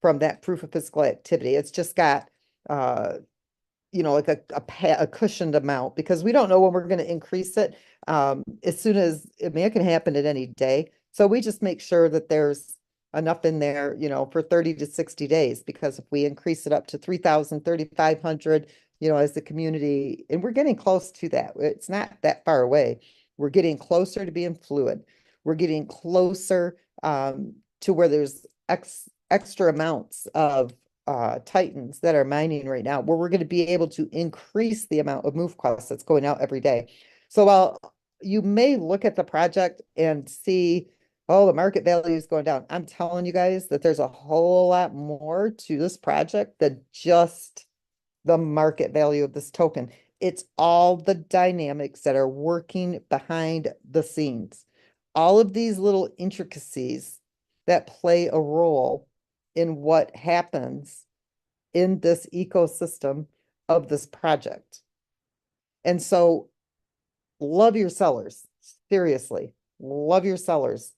from that proof of physical activity. It's just got, like a cushioned amount, because we don't know when we're going to increase it. As soon as, it can happen at any day. So we just make sure that there's enough in there, for 30 to 60 days, because if we increase it up to 3,000, 3,500, as the community, and we're getting close to that. It's not that far away. We're getting closer to being fluid. We're getting closer to where there's extra amounts of Titans that are mining right now, where we're going to be able to increase the amount of MoveQuest that's going out every day. So while you may look at the project and see, oh, the market value is going down, I'm telling you guys that there's a whole lot more to this project than just the market value of this token. It's all the dynamics that are working behind the scenes. All of these little intricacies that play a role in what happens in this ecosystem of this project. And so love your sellers. Seriously, love your sellers,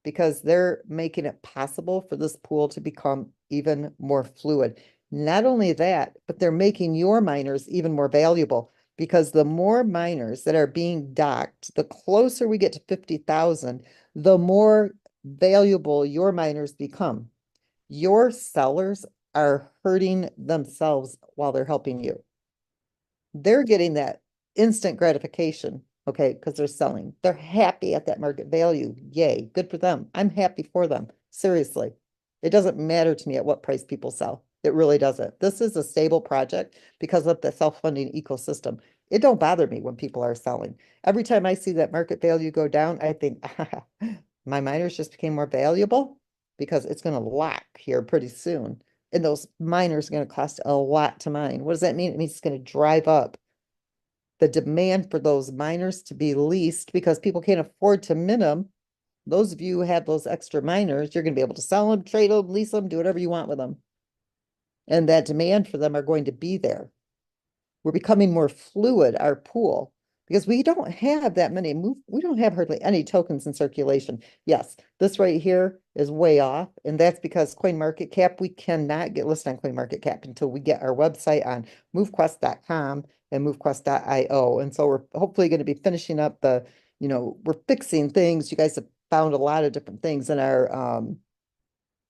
because they're making it possible for this pool to become even more fluid. Not only that, but they're making your miners even more valuable, because the more miners that are being docked, the closer we get to 50,000, the more valuable your miners become. Your sellers are hurting themselves while they're helping you. They're getting that instant gratification, okay, because they're selling. They're happy at that market value. Yay, good for them. I'm happy for them. Seriously. It doesn't matter to me at what price people sell. It really doesn't. This is a stable project because of the self-funding ecosystem. It don't bother me when people are selling. Every time I see that market value go down, I think, my miners just became more valuable, because it's going to lock here pretty soon. And those miners are going to cost a lot to mine. What does that mean? It means it's going to drive up the demand for those miners to be leased, because people can't afford to mint them. Those of you who have those extra miners, you're going to be able to sell them, trade them, lease them, do whatever you want with them. And that demand for them are going to be there. We're becoming more fluid, our pool, because we don't have that many we don't have hardly any tokens in circulation. Yes, this right here is way off, and that's because CoinMarketCap, we cannot get listed on CoinMarketCap until we get our website on movequest.com and movequest.io. And so we're hopefully going to be finishing up we're fixing things. You guys have found a lot of different things in our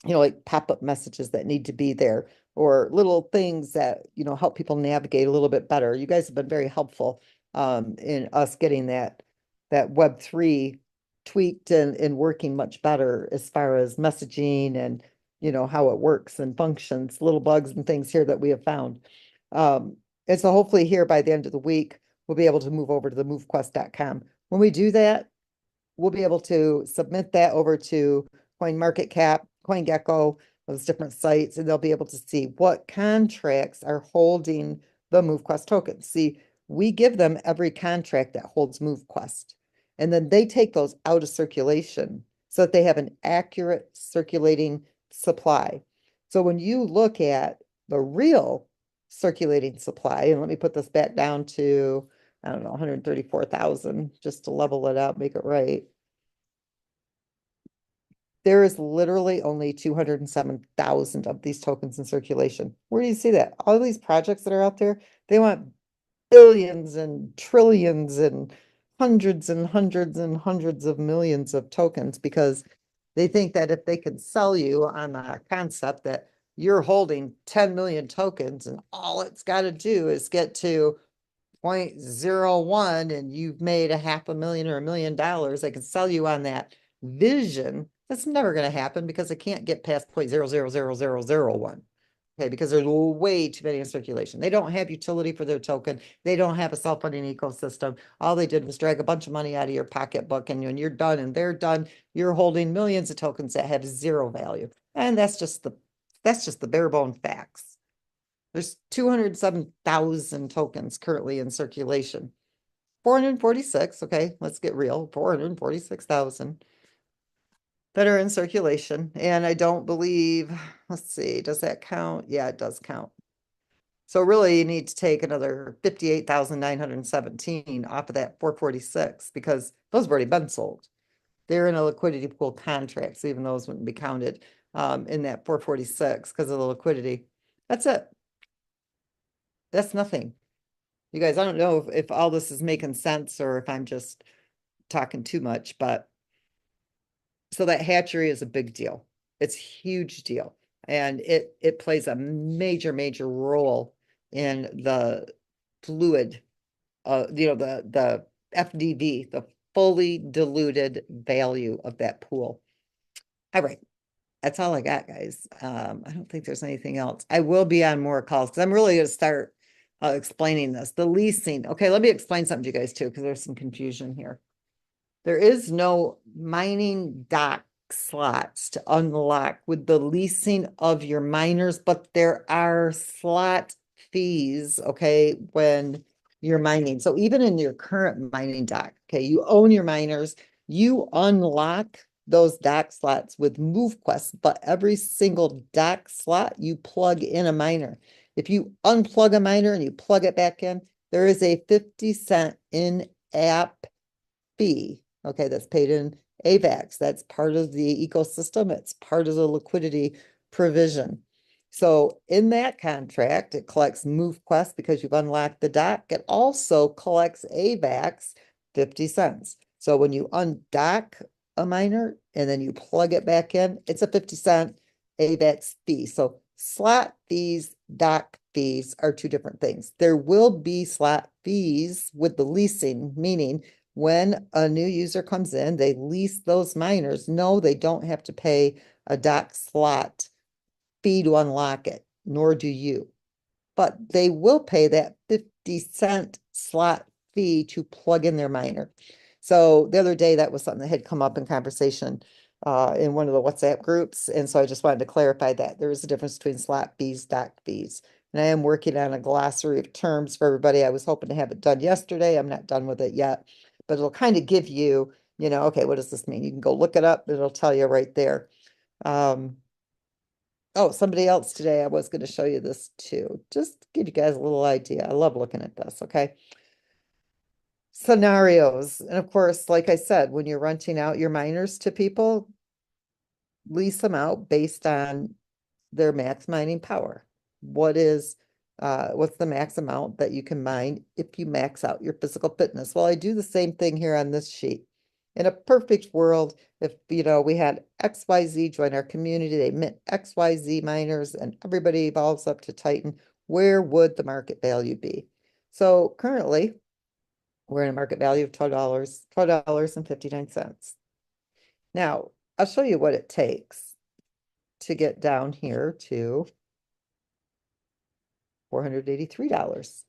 like pop-up messages that need to be there, or little things that, help people navigate a little bit better. You guys have been very helpful in us getting that Web3 tweaked and working much better as far as messaging and, how it works and functions, little bugs and things here that we have found. And so hopefully here by the end of the week, we'll be able to move over to the movequest.com. When we do that, we'll be able to submit that over to CoinMarketCap, CoinGecko, those different sites, and they'll be able to see what contracts are holding the MoveQuest tokens. See, we give them every contract that holds MoveQuest, and then they take those out of circulation so that they have an accurate circulating supply. So when you look at the real circulating supply, and let me put this back down to, I don't know, 134,000, just to level it out, make it right. There is literally only 207,000 of these tokens in circulation. Where do you see that? All these projects that are out there, they want billions and trillions and hundreds and hundreds of millions of tokens because they think that if they can sell you on a concept that you're holding 10 million tokens and all it's got to do is get to 0.01 and you've made $500,000 or $1 million, they can sell you on that vision. That's never going to happen because it can't get past 0.000001. Okay, because there's way too many in circulation. They don't have utility for their token. They don't have a self-funding ecosystem. All they did was drag a bunch of money out of your pocketbook, and when you're done and they're done, you're holding millions of tokens that have zero value. And that's just the bare bone facts. There's 207,000 tokens currently in circulation. 446, okay, let's get real, 446,000 that are in circulation. And I don't believe, let's see, does that count? Yeah, it does count. So really you need to take another 58,917 off of that 446 because those have already been sold. They're in a liquidity pool contract, so even those wouldn't be counted in that 446 because of the liquidity. That's it. That's nothing. You guys, I don't know if all this is making sense or if I'm just talking too much, but so that hatchery is a big deal. It's a huge deal. And it plays a major, major role in the fluid, the FDV, the fully diluted value of that pool. All right. That's all I got, guys. I don't think there's anything else. I will be on more calls because I'm really going to start explaining this. The leasing. Okay, let me explain something to you guys too, because there's some confusion here. There is no mining dock slots to unlock with the leasing of your miners, but there are slot fees, okay, when you're mining. So even in your current mining dock, okay, you own your miners, you unlock those dock slots with MoveQuest, but every single dock slot you plug in a miner. If you unplug a miner and you plug it back in, there is a 50-cent in-app fee. Okay, that's paid in AVAX. That's part of the ecosystem. It's part of the liquidity provision. So in that contract, it collects MoveQuest because you've unlocked the dock. It also collects AVAX 50 cents. So when you undock a miner and then you plug it back in, it's a 50-cent AVAX fee. So slot fees, dock fees are two different things. There will be slot fees with the leasing, meaning when a new user comes in, they lease those miners. No, they don't have to pay a dock slot fee to unlock it, nor do you. But they will pay that 50-cent slot fee to plug in their miner. So the other day, that was something that had come up in conversation in one of the WhatsApp groups. And so I just wanted to clarify that there is a difference between slot fees, dock fees. And I am working on a glossary of terms for everybody. I was hoping to have it done yesterday. I'm not done with it yet, but it'll kind of give you, okay, what does this mean? You can go look it up. It'll tell you right there. Oh, somebody else today, I was going to show you this too. Just give you guys a little idea. I love looking at this, okay? Scenarios. And of course, like I said, when you're renting out your miners to people, lease them out based on their max mining power. What's the max amount that you can mine if you max out your physical fitness? Well, I do the same thing here on this sheet. In a perfect world, if we had XYZ join our community, they mint XYZ miners and everybody evolves up to Titan, where would the market value be? So currently, we're in a market value of $12.59. Now, I'll show you what it takes to get down here to $483.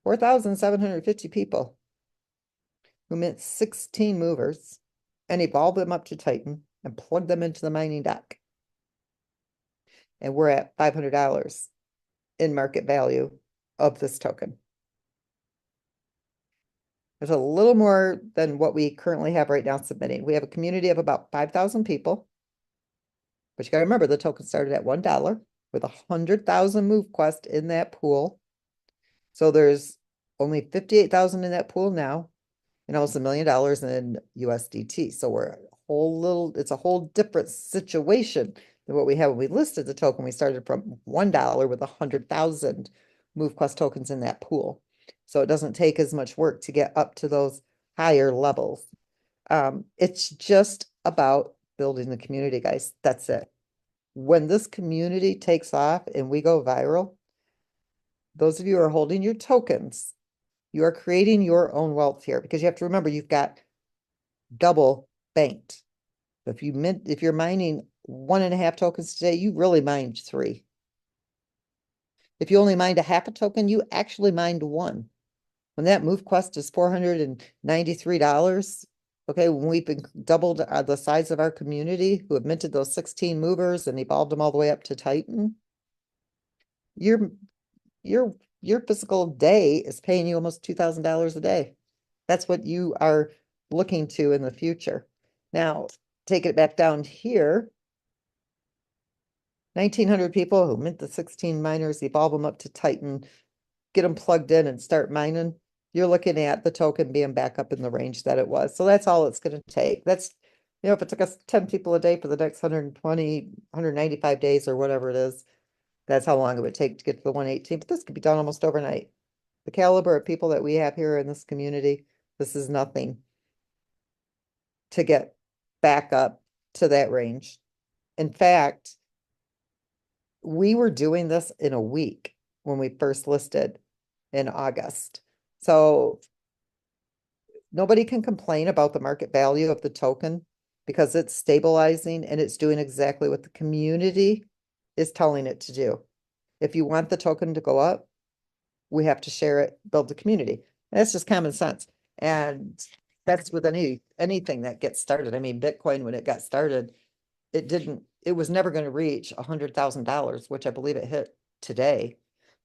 4,750 people who mint 16 movers and evolve them up to Titan and plug them into the mining dock. And we're at $500 in market value of this token. There's a little more than what we currently have right now submitting. We have a community of about 5,000 people. But you gotta remember, the token started at $1 with 100,000 MoveQuest in that pool. So there's only 58,000 in that pool now, and almost $1 million in USDT. So it's a whole different situation than what we had when we listed the token. We started from $1 with 100,000 MoveQuest tokens in that pool. So it doesn't take as much work to get up to those higher levels. It's just about building the community, guys. That's it. When this community takes off and we go viral, those of you who are holding your tokens, you are creating your own wealth here, because you have to remember you've got double banked. If you're mining 1.5 tokens today, you really mined 3. If you only mined a half a token, you actually mined 1. When that MoveQuest is $493, okay, when we've been doubled the size of our community who have minted those 16 movers and evolved them all the way up to Titan, your physical day is paying you almost $2,000 a day. That's what you are looking to in the future. Now, take it back down here. 1,900 people who mint the 16 miners, evolve them up to Titan, get them plugged in and start mining. You're looking at the token being back up in the range that it was. So that's all it's going to take. That's, if it took us 10 people a day for the next 120, 195 days or whatever it is, that's how long it would take to get to the 118. But this could be done almost overnight. The caliber of people that we have here in this community, this is nothing to get back up to that range. In fact, we were doing this in a week when we first listed in August. So nobody can complain about the market value of the token because it's stabilizing and it's doing exactly what the community is telling it to do. If you want the token to go up, we have to share it, build the community. And that's just common sense. And that's with anything that gets started. I mean, Bitcoin, when it got started, it was never going to reach $100,000, which I believe it hit today,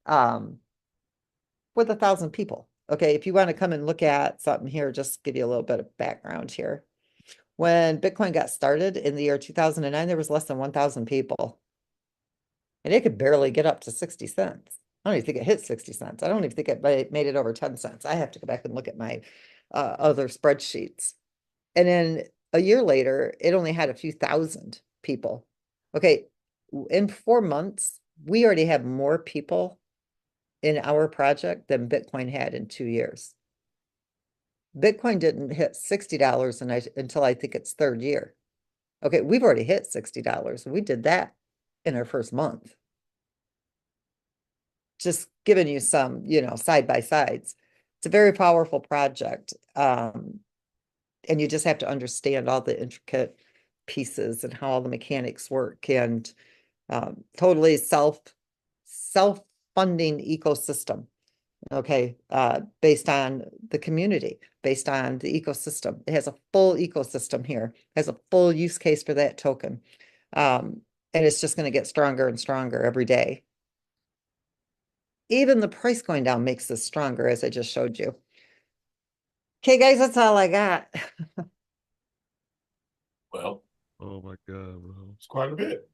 with 1,000 people. Okay, if you want to come and look at something here, just give you a little bit of background here. When Bitcoin got started in the year 2009, there was less than 1,000 people. And it could barely get up to 60 cents. I don't even think it hit 60 cents. I don't even think it made it over 10 cents. I have to go back and look at my other spreadsheets. And then a year later, it only had a few thousand people. Okay, in 4 months, we already have more people in our project than Bitcoin had in 2 years. Bitcoin didn't hit $60 until I think its 3rd year. Okay, we've already hit $60. We did that in our first month. Just giving you some, side by sides. It's a very powerful project. And you just have to understand all the intricate pieces and how all the mechanics work, and totally self-funding ecosystem. Okay, based on the community, based on the ecosystem. It has a full ecosystem here, has a full use case for that token. And it's just going to get stronger and stronger every day. Even the price going down makes this stronger, as I just showed you. Okay, guys, that's all I got. Well, Oh my God, bro. it's quite a bit.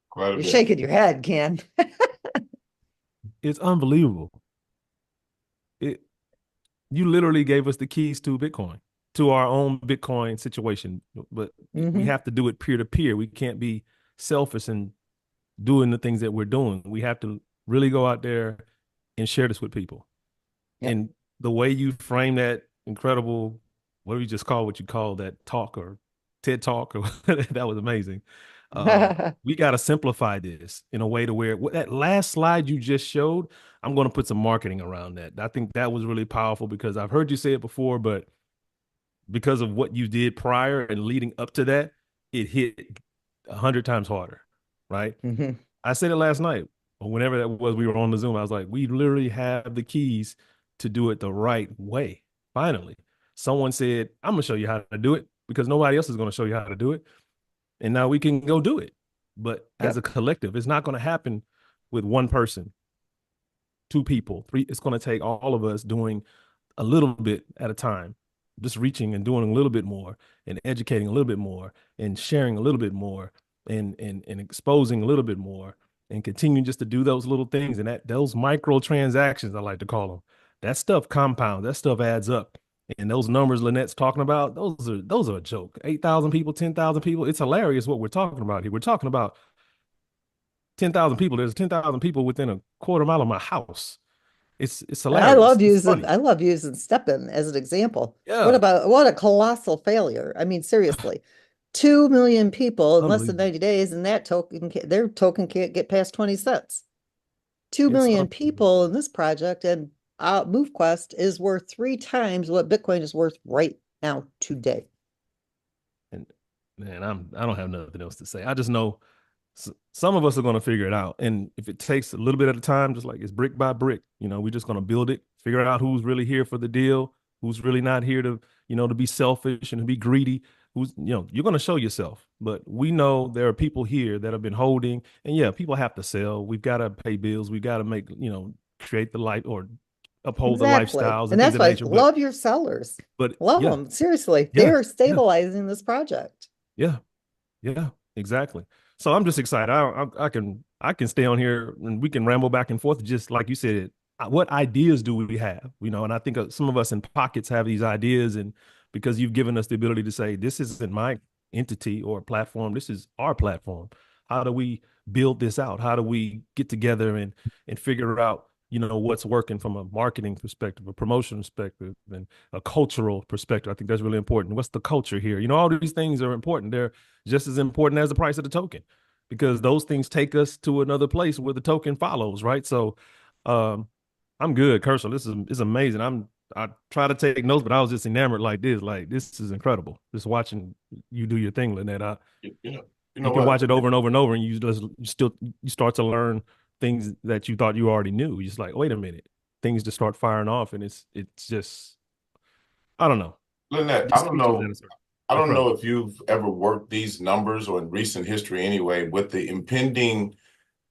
Quite a You're bit. shaking your head, Ken. It's unbelievable. You literally gave us the keys to Bitcoin, to our own Bitcoin situation. But we have to do it peer to peer. We can't be selfish and doing the things that we're doing. We have to really go out there and share this with people. Yep. And the way you frame that incredible, what do you just call what you call that talk or TED talk, or that was amazing. We got to simplify this in a way to where that last slide you just showed, I'm going to put some marketing around that. I think that was really powerful because I've heard you say it before, but because of what you did prior and leading up to that, it hit 100 times harder, right? I said it last night, or whenever that was, we were on the Zoom. I was like, we literally have the keys to do it the right way, finally. someone said, I'm gonna show you how to do it because nobody else is gonna show you how to do it. And now we can go do it. But as Yep. a collective, it's not gonna happen with one person, two people, three. It's gonna take all of us doing a little bit at a time, just reaching and doing a little bit more and educating a little bit more and sharing a little bit more and exposing a little bit more and continuing just to do those little things and that those micro transactions, I like to call them. That stuff compounds, that stuff adds up. And those numbers Lynette's talking about, those are a joke. 8,000 people, 10,000 people. It's hilarious what we're talking about here. We're talking about 10,000 people. There's 10,000 people within a quarter mile of my house. It's hilarious. It's funny. I love using Stepin as an example. Yeah. What a colossal failure. I mean, seriously, 2 million people in less than Unbelievable. 90 days, and their token can't get past 20 cents. 2 It's million people in this project, and MoveQuest is worth 3 times what Bitcoin is worth right now today. and man, I don't have nothing else to say. I just know some of us are going to figure it out, and if it takes a little bit at a time, just like it's brick by brick, we're just going to build it, figure out who's really here for the deal, who's really not here to, to be selfish and to be greedy. Who's, you're going to show yourself, but we know there are people here that have been holding, and yeah, people have to sell. We've got to pay bills. We've got to make, create the life or uphold the Exactly. lifestyles and And things that's of that why nature. love your sellers. But Love yeah, them. Seriously. They yeah, are yeah, stabilizing this project. yeah. Yeah, exactly. So I'm just excited. I can stay on here and we can ramble back and forth, just like you said. What ideas do we have? And I think some of us in pockets have these ideas, and because you've given us the ability to say, this isn't my entity or platform, this is our platform. How do we build this out? How do we get together and figure out, what's working from a marketing perspective, a promotion perspective, and a cultural perspective? I think that's really important. What's the culture here? All these things are important. They're just as important as the price of the token, because those things take us to another place where the token follows, right? So um I'm good, Kershaw. This is amazing. I try to take notes, but I was just enamored like this. Like, this is incredible. Just watching you do your thing, Lynette. You You know can what? watch it over and over and over, and you start to learn things that you thought you already knew. You're just like, wait a minute, things just start firing off, and it's just, I don't know, Lynette, just speechless in a certain. I don't know Incredible. if you've ever worked these numbers or in recent history anyway, with the impending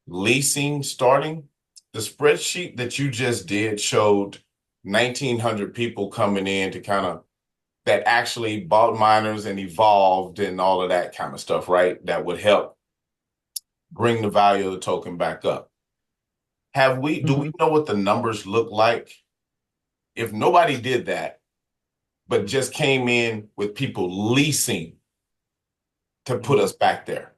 leasing starting. The spreadsheet that you just did showed 1,900 people coming in to kind of that actually bought miners and evolved and all of that kind of stuff, right? That would help bring the value of the token back up. Do we Mhm. know what the numbers look like if nobody did that, but just came in with people leasing to put us back there?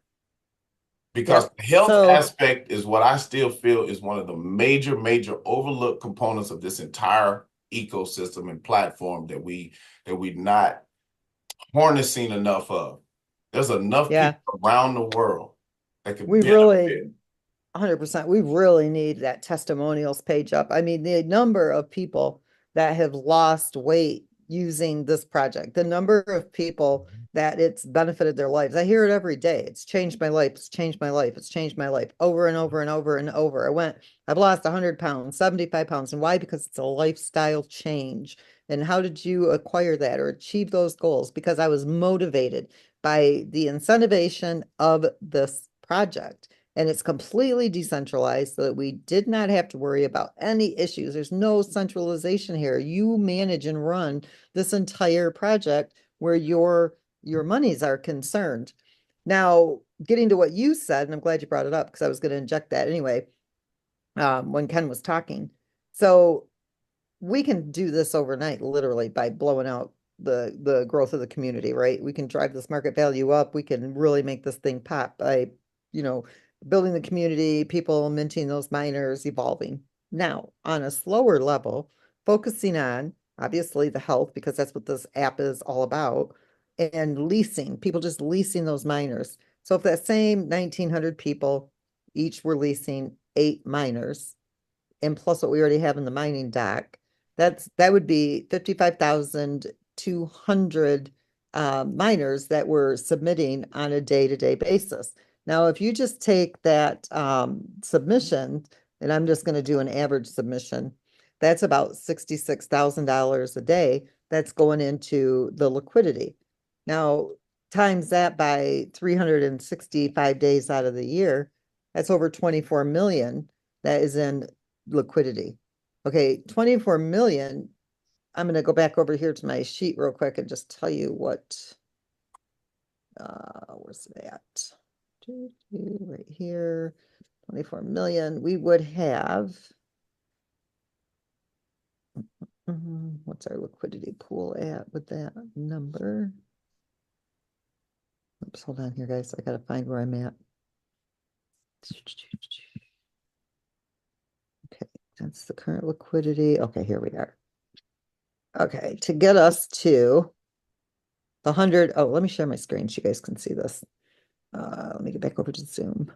Because Yep. the health So aspect is what I still feel is one of the major overlooked components of this entire ecosystem and platform that we not harnessing enough of. There's enough yeah, people around the world that could we really benefit. 100%. We really need that testimonials page up. I mean, the number of people that have lost weight using this project, the number of people that it's benefited their lives. I hear it every day. It's changed my life. It's changed my life. It's changed my life over and over and over and over. I've lost 100 pounds, 75 pounds. And why? Because it's a lifestyle change. And how did you acquire that or achieve those goals? Because I was motivated by the incentivization of this project, and it's completely decentralized so that we did not have to worry about any issues. There's no centralization here. You manage and run this entire project where your monies are concerned. Now, getting to what you said, and I'm glad you brought it up because I was going to inject that anyway, when Ken was talking. So we can do this overnight, literally, by blowing out the growth of the community, right? We can drive this market value up. We can really make this thing pop by, you know, building the community, people minting those miners, evolving. Now, on a slower level, focusing on obviously the health, because that's what this app is all about, and leasing, people just leasing those miners. So if that same 1,900 people each were leasing 8 miners, and plus what we already have in the mining dock, that would be 55,200 miners that we're submitting on a day-to-day basis. Now, if you just take that submission, and I'm just going to do an average submission, that's about $66,000 a day that's going into the liquidity. Now, times that by 365 days out of the year, that's over 24 million that is in liquidity. Okay, 24 million. I'm going to go back over here to my sheet real quick and just tell you what, where's that? Right here, 24 million. We would have, what's our liquidity pool at with that number? Oops, hold on here, guys. I gotta find where I'm at. Okay, that's the current liquidity. Okay, here we are. Okay, to get us to the 100, oh, let me share my screen so you guys can see this. Let me get back over to Zoom.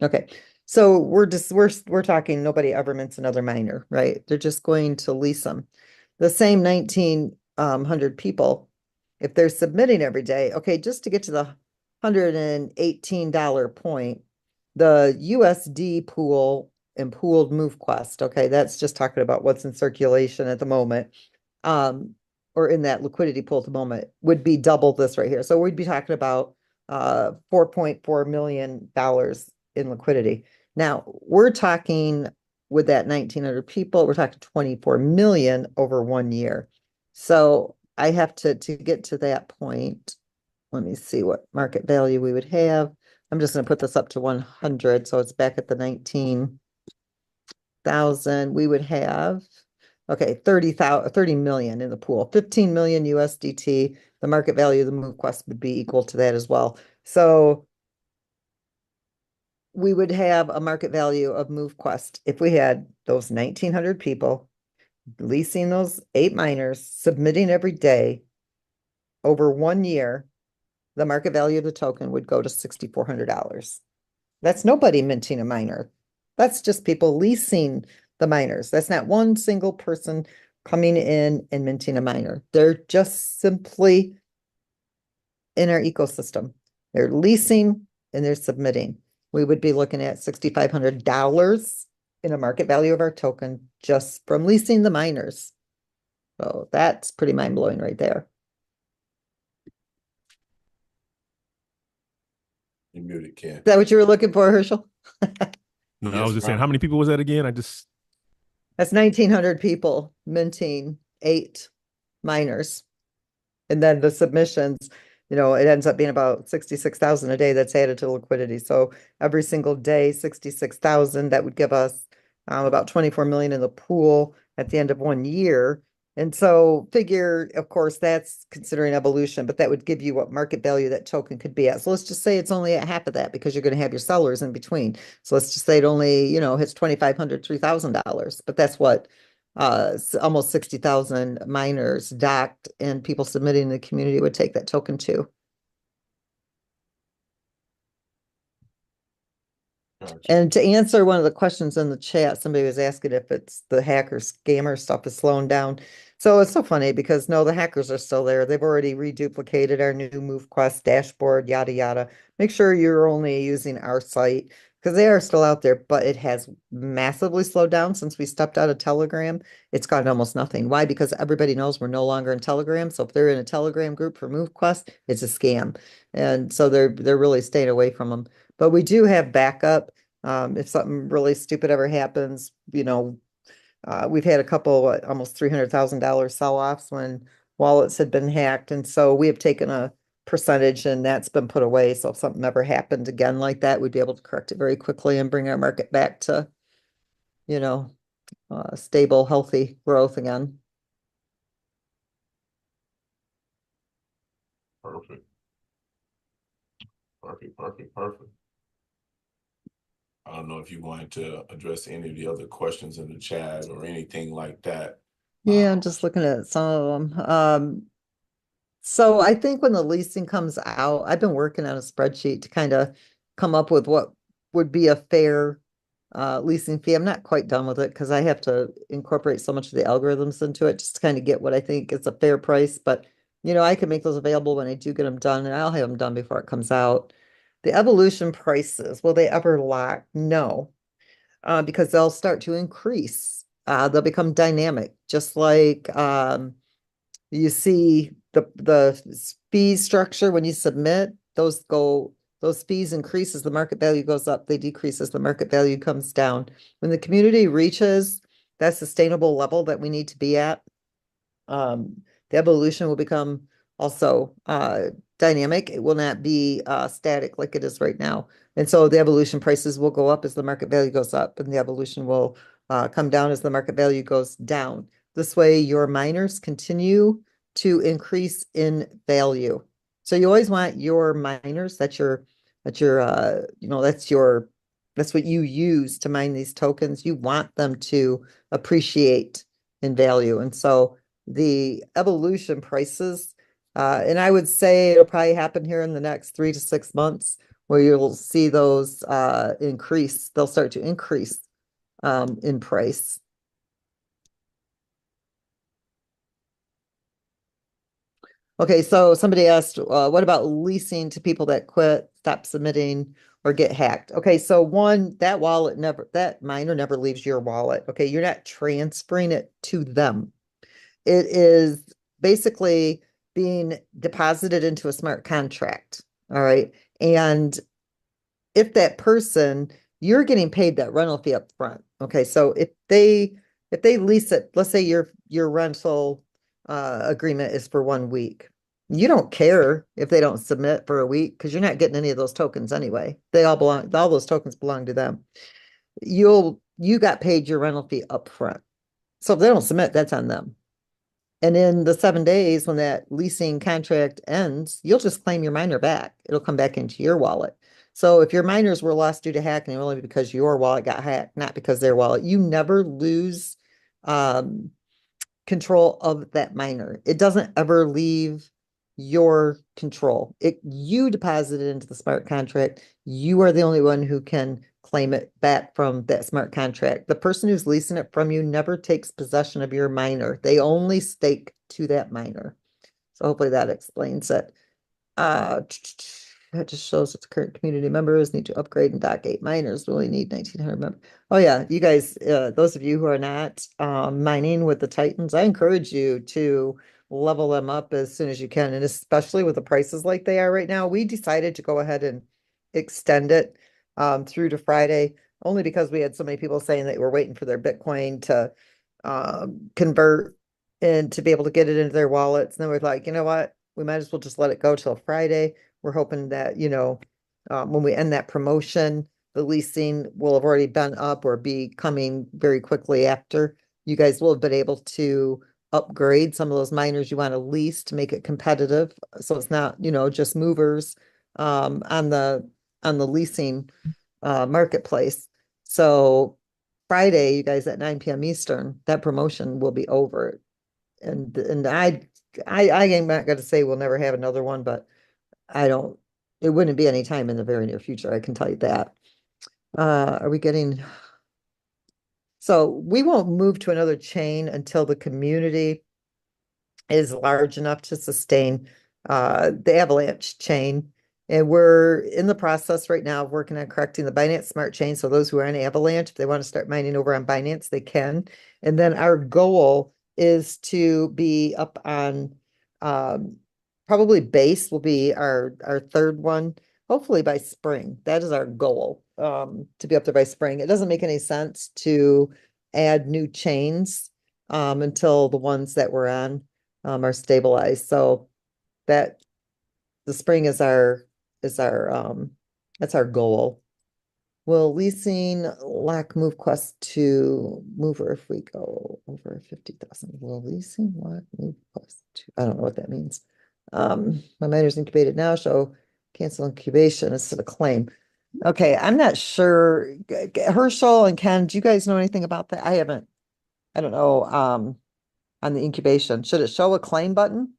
Okay, so we're talking nobody ever mints another miner, right? They're just going to lease them. The same 1,900 people, if they're submitting every day, okay, just to get to the $118 point, the USD pool and pooled MoveQuest, okay, that's just talking about what's in circulation at the moment, or in that liquidity pool at the moment, would be double this right here. So we'd be talking about $4.4 million in liquidity. Now, we're talking with that 1,900 people, we're talking 24 million over 1 year. So I have to get to that point. Let me see what market value we would have. I'm just going to put this up to 100. So it's back at the 19,000. We would have, okay, 30 million in the pool, 15 million USDT. The market value of the MoveQuest would be equal to that as well. So we would have a market value of MoveQuest if we had those 1,900 people leasing those 8 miners, submitting every day over 1 year. The market value of the token would go to $6,400. That's nobody minting a miner. That's just people leasing the miners. That's not one single person coming in and minting a miner. They're just simply in our ecosystem. They're leasing and they're submitting. We would be looking at $6,500 in a market value of our token just from leasing the miners. So that's pretty mind-blowing right there. You muted, Ken. Is that what you were looking for, Herschel? No, I Yes, was just saying, ma'am. how many people was that again? That's 1,900 people minting 8 miners. And then the submissions, it ends up being about 66,000 a day that's added to liquidity. So every single day, 66,000, that would give us about 24 million in the pool at the end of 1 year. And so figure, of course, that's considering evolution, but that would give you what market value that token could be at. So let's just say it's only at half of that because you're going to have your sellers in between. So let's just say it only, hits $2,500, $3,000, but that's what almost 60,000 miners docked and people submitting in the community would take that token too. Gotcha. And to answer one of the questions in the chat, somebody was asking if it's the hacker scammer stuff is slowing down. So it's so funny because no, the hackers are still there. They've already reduplicated our new MoveQuest dashboard, yada, yada. Make sure you're only using our site because they are still out there, but it has massively slowed down since we stepped out of Telegram. It's gotten almost nothing. Why? Because everybody knows we're no longer in Telegram. So if they're in a Telegram group for MoveQuest, it's a scam. And so they're really staying away from them. But we do have backup. If something really stupid ever happens, we've had a couple, almost $300,000 sell-offs when wallets had been hacked. And so we have taken a percentage and that's been put away. So if something ever happened again like that, we'd be able to correct it very quickly and bring our market back to, stable, healthy growth again. Perfect. Perfect, perfect, perfect. I don't know if you wanted to address any of the other questions in the chat or anything like that. Yeah, I'm just looking at some of them. So I think when the leasing comes out, I've been working on a spreadsheet to kind of come up with what would be a fair leasing fee. I'm not quite done with it because I have to incorporate so much of the algorithms into it just to kind of get what I think is a fair price. But I can make those available when I do get them done, and I'll have them done before it comes out. The evolution prices, will they ever lock? No, because they'll start to increase they'll become dynamic, just like you see the fee structure when you submit, those fees increase as the market value goes up, they decrease as the market value comes down. When the community reaches that sustainable level that we need to be at, the evolution will become also dynamic. It will not be static like it is right now. And so the evolution prices will go up as the market value goes up, and the evolution will come down as the market value goes down. This way, your miners continue to increase in value. So you always want your miners, that's what you use to mine these tokens. You want them to appreciate in value. And so the evolution prices, and I would say it'll probably happen here in the next 3 to 6 months, where you'll see those increase. They'll start to increase in price. Okay, so somebody asked, what about leasing to people that quit, stop submitting, or get hacked? Okay, so one, that miner never leaves your wallet. Okay, you're not transferring it to them. It is basically being deposited into a smart contract. All right. And if that person, you're getting paid that rental fee up front. Okay. So if they lease it, let's say your rental agreement is for 1 week. You don't care if they don't submit for a week because you're not getting any of those tokens anyway. All those tokens belong to them. You got paid your rental fee up front. So if they don't submit, that's on them. And in the 7 days when that leasing contract ends, you'll just claim your miner back. It'll come back into your wallet. So if your miners were lost due to hacking, only because your wallet got hacked, not because their wallet, you never lose control of that miner. It doesn't ever leave your control. You deposit it into the smart contract. You are the only one who can claim it back from that smart contract. The person who's leasing it from you never takes possession of your miner. They only stake to that miner. So hopefully that explains it. That just shows that the current community members need to upgrade and dock 8 miners. Really need 1,900 members. Oh yeah, you guys, those of you who are not mining with the Titans, I encourage you to level them up as soon as you can, and especially with the prices like they are right now. We decided to go ahead and extend it through to Friday, only because we had so many people saying that we're waiting for their Bitcoin to convert and to be able to get it into their wallets. And then we're like, you know what? We might as well just let it go till Friday. We're hoping that, when we end that promotion, the leasing will have already been up or be coming very quickly after. You guys will have been able to upgrade some of those miners you want to lease to make it competitive. So it's not, just movers on the leasing marketplace. So Friday, you guys at 9 p.m. Eastern, that promotion will be over. And I am not going to say we'll never have another one, but it wouldn't be any time in the very near future. I can tell you that. So we won't move to another chain until the community is large enough to sustain the Avalanche chain. And we're in the process right now of working on correcting the Binance Smart Chain. So those who are on Avalanche, if they want to start mining over on Binance, they can. And then our goal is to be up on probably Base will be our third one, hopefully by spring. That is our goal, to be up there by spring. It doesn't make any sense to add new chains until the ones that we're on are stabilized. So that the spring is that's our goal. Will leasing lock MoveQuest to mover if we go over 50,000? Will leasing lock MoveQuest to, I don't know what that means. My miner's incubated now, so cancel incubation instead of claim. Okay, I'm not sure. Herschel and Ken, do you guys know anything about that? I don't know, on the incubation. Should it show a claim button?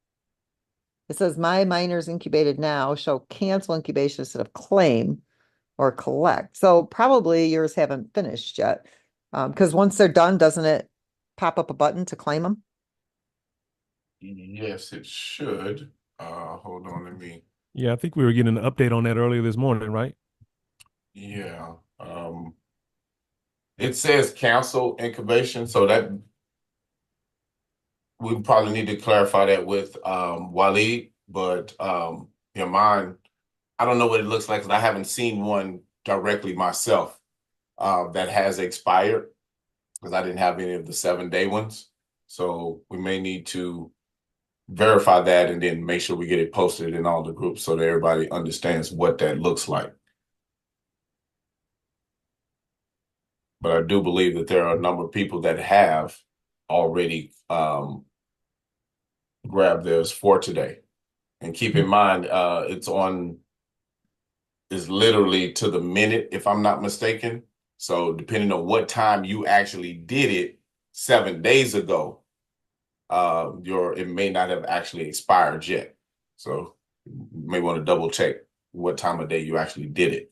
It says my miner's incubated now, show cancel incubation instead of claim or collect. So probably yours haven't finished yet. Because once they're done, doesn't it pop up a button to claim them? Yes, it should. Hold on, let me. Yeah, I think we were getting an update on that earlier this morning, right? Yeah. It says cancel incubation, so that we probably need to clarify that with Waleed, but mine, I don't know what it looks like because I haven't seen one directly myself that has expired because I didn't have any of the 7-day ones. So we may need to verify that and then make sure we get it posted in all the groups so that everybody understands what that looks like. But I do believe that there are a number of people that have already grabbed theirs for today. And keep in mind, it's literally to the minute, if I'm not mistaken. So depending on what time you actually did it 7 days ago, it may not have actually expired yet. So you may want to double check what time of day you actually did it.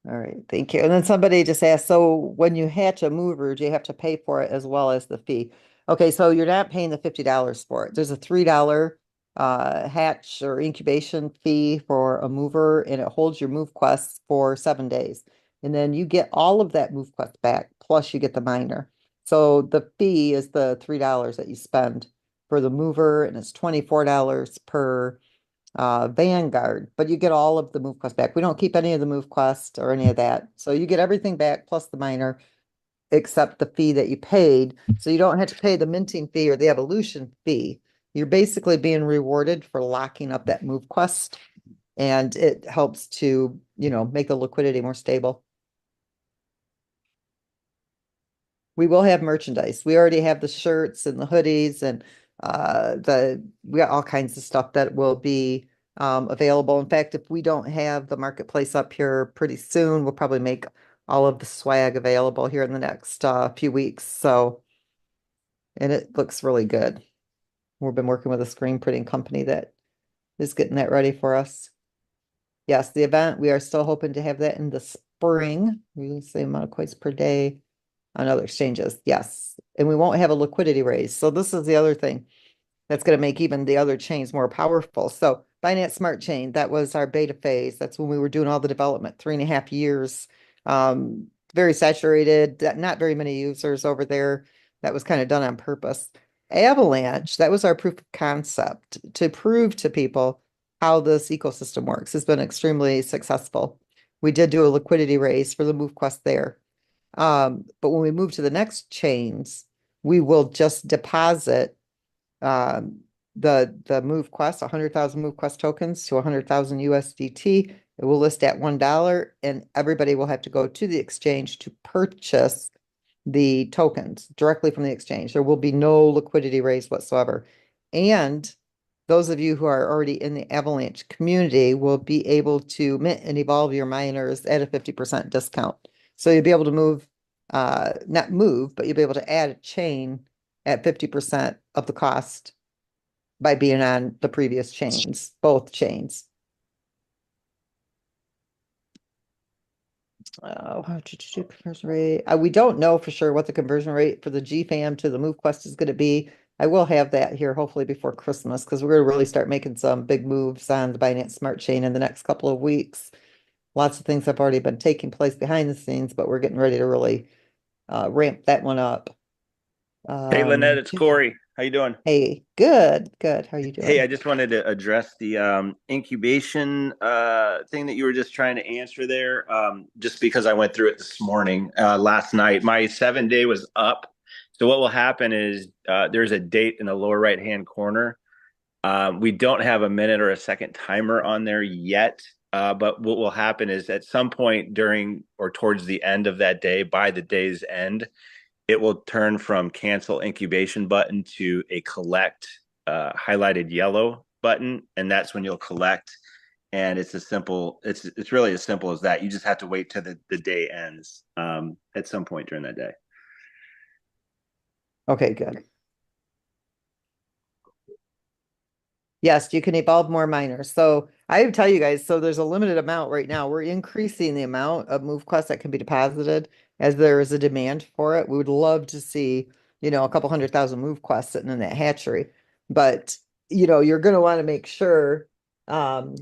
All right, thank you. And then somebody just asked, so when you hatch a mover, do you have to pay for it as well as the fee? Okay, so you're not paying the $50 for it. There's a $3 hatch or incubation fee for a mover, and it holds your MoveQuest for 7 days. And then you get all of that MoveQuest back, plus you get the miner. So the fee is the $3 that you spend for the mover, and it's $24 per Vanguard, but you get all of the MoveQuest back. We don't keep any of the MoveQuest or any of that. So you get everything back plus the miner, except the fee that you paid. So you don't have to pay the minting fee or the evolution fee. You're basically being rewarded for locking up that MoveQuest, and it helps to, make the liquidity more stable. We will have merchandise. We already have the shirts and the hoodies and we got all kinds of stuff that will be available. In fact, if we don't have the marketplace up here pretty soon, we'll probably make all of the swag available here in the next few weeks. So, and it looks really good. We've been working with a screen printing company that is getting that ready for us. Yes, the event, we are still hoping to have that in the spring. We say amount of coins per day on other exchanges. Yes. And we won't have a liquidity raise. So this is the other thing that's going to make even the other chains more powerful. So Binance Smart Chain, that was our beta phase. That's when we were doing all the development, 3.5 years. Very saturated, not very many users over there. That was kind of done on purpose. Avalanche, that was our proof of concept to prove to people how this ecosystem works. It's been extremely successful. We did do a liquidity raise for the MoveQuest there. But when we move to the next chains, we will just deposit the MoveQuest, 100,000 MoveQuest tokens to 100,000 USDT. It will list at $1, and everybody will have to go to the exchange to purchase the tokens directly from the exchange. There will be no liquidity raise whatsoever. And those of you who are already in the Avalanche community will be able to mint and evolve your miners at a 50% discount. So you'll be able to move, not move, but you'll be able to add a chain at 50% of the cost by being on the previous chains, both chains. Conversion rate. We don't know for sure what the conversion rate for the GFAM to the MoveQuest is going to be. I will have that here hopefully before Christmas because we're going to really start making some big moves on the Binance Smart Chain in the next couple of weeks. Lots of things have already been taking place behind the scenes, but we're getting ready to really ramp that one up. Hey, Lynette, it's Corey. How you doing? Hey, good. How are you doing? Hey, I just wanted to address the incubation thing that you were just trying to answer there. Just because I went through it this morning, last night, my 7-day was up. So what will happen is there's a date in the lower right-hand corner. We don't have a minute or a second timer on there yet. But what will happen is at some point during or towards the end of that day, by the day's end, it will turn from cancel incubation button to a collect highlighted yellow button, and that's when you'll collect. And it's really as simple as that. You just have to wait till the day ends at some point during that day. Okay, good. Yes, you can evolve more miners. So I would tell you guys, so there's a limited amount right now. We're increasing the amount of MoveQuest that can be deposited as there is a demand for it. We would love to see, a couple 100,000 MoveQuests sitting in that hatchery. But, you're going to want to make sure that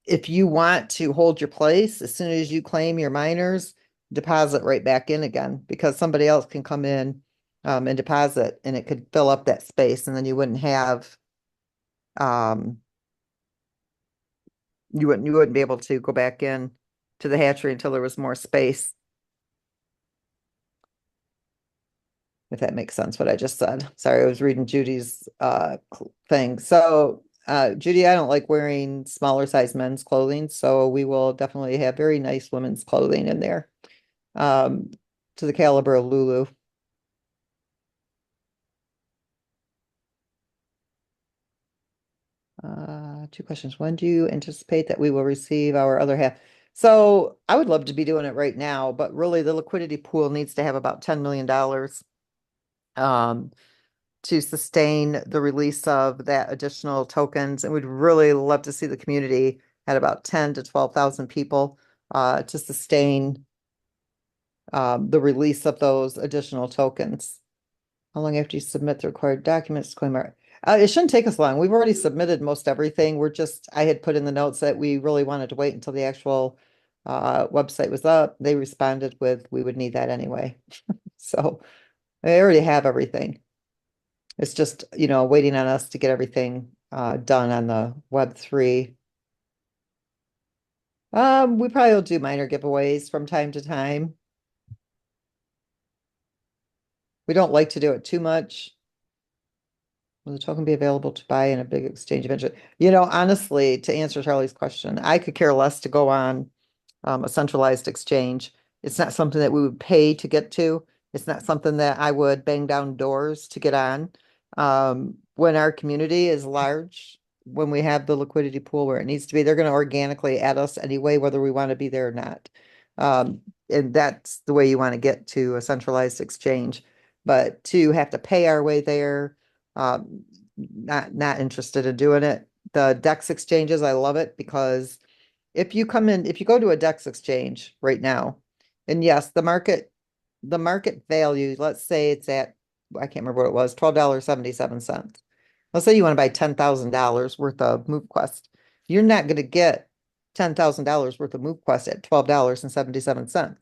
if you want to hold your place, as soon as you claim your miners, deposit right back in again, because somebody else can come in and deposit, and it could fill up that space, and then you wouldn't have you wouldn't be able to go back in to the hatchery until there was more space. If that makes sense, what I just said. Sorry, I was reading Judy's thing. So Judy, I don't like wearing smaller size men's clothing, so we will definitely have very nice women's clothing in there. To the caliber of Lulu. Two questions. When do you anticipate that we will receive our other half? So I would love to be doing it right now, but really the liquidity pool needs to have about $10 million to sustain the release of that additional tokens. And we'd really love to see the community at about 10 to 12,000 people to sustain the release of those additional tokens. How long after you submit the required documents to claim our, it shouldn't take us long. We've already submitted most everything. I had put in the notes that we really wanted to wait until the actual website was up. They responded with, we would need that anyway. So I already have everything. It's just, waiting on us to get everything done on the Web3. We probably will do minor giveaways from time to time. We don't like to do it too much. Will the token be available to buy in a big exchange eventually? Honestly, to answer Charlie's question, I could care less to go on a centralized exchange. It's not something that we would pay to get to. It's not something that I would bang down doors to get on. When our community is large, when we have the liquidity pool where it needs to be, they're going to organically add us anyway, whether we want to be there or not. And that's the way you want to get to a centralized exchange. But to have to pay our way there, not interested in doing it. The DEX exchanges, I love it because if you go to a DEX exchange right now, and yes, the market value, let's say it's at, I can't remember what it was, $12.77. Let's say you want to buy $10,000 worth of MoveQuest. You're not going to get $10,000 worth of MoveQuest at $12.77.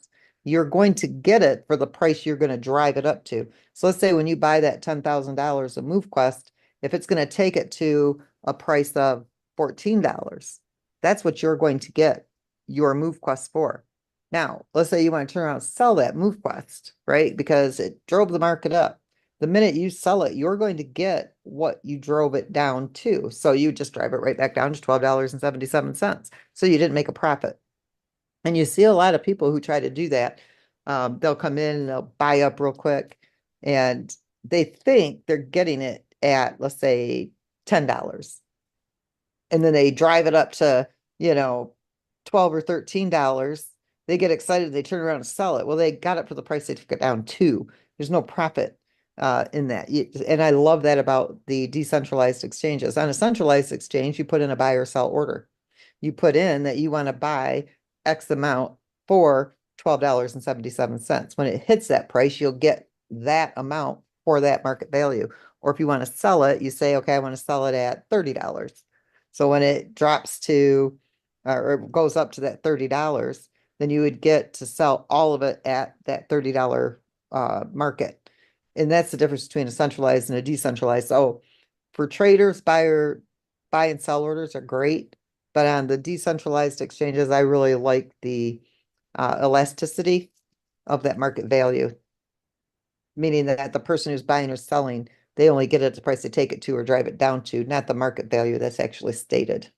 You're going to get it for the price you're going to drive it up to. So let's say when you buy that $10,000 of MoveQuest, if it's going to take it to a price of $14, that's what you're going to get your MoveQuest for. Now, let's say you want to turn around and sell that MoveQuest, right? Because it drove the market up. The minute you sell it, you're going to get what you drove it down to. So you just drive it right back down to $12.77. So you didn't make a profit. And you see a lot of people who try to do that. They'll come in and they'll buy up real quick and they think they're getting it at, let's say, $10. And then they drive it up to, $12 or $13. They get excited, they turn around and sell it. Well, they got it for the price they took it down to. There's no profit in that. And I love that about the decentralized exchanges. On a centralized exchange, you put in a buy or sell order. You put in that you want to buy X amount for $12.77. When it hits that price, you'll get that amount for that market value. Or if you want to sell it, you say, okay, I want to sell it at $30. So when it drops to, or goes up to that $30, then you would get to sell all of it at that $30 market. And that's the difference between a centralized and a decentralized. So for traders, buy and sell orders are great. But on the decentralized exchanges, I really like the elasticity of that market value. Meaning that the person who's buying or selling, they only get it at the price they take it to or drive it down to, not the market value that's actually stated.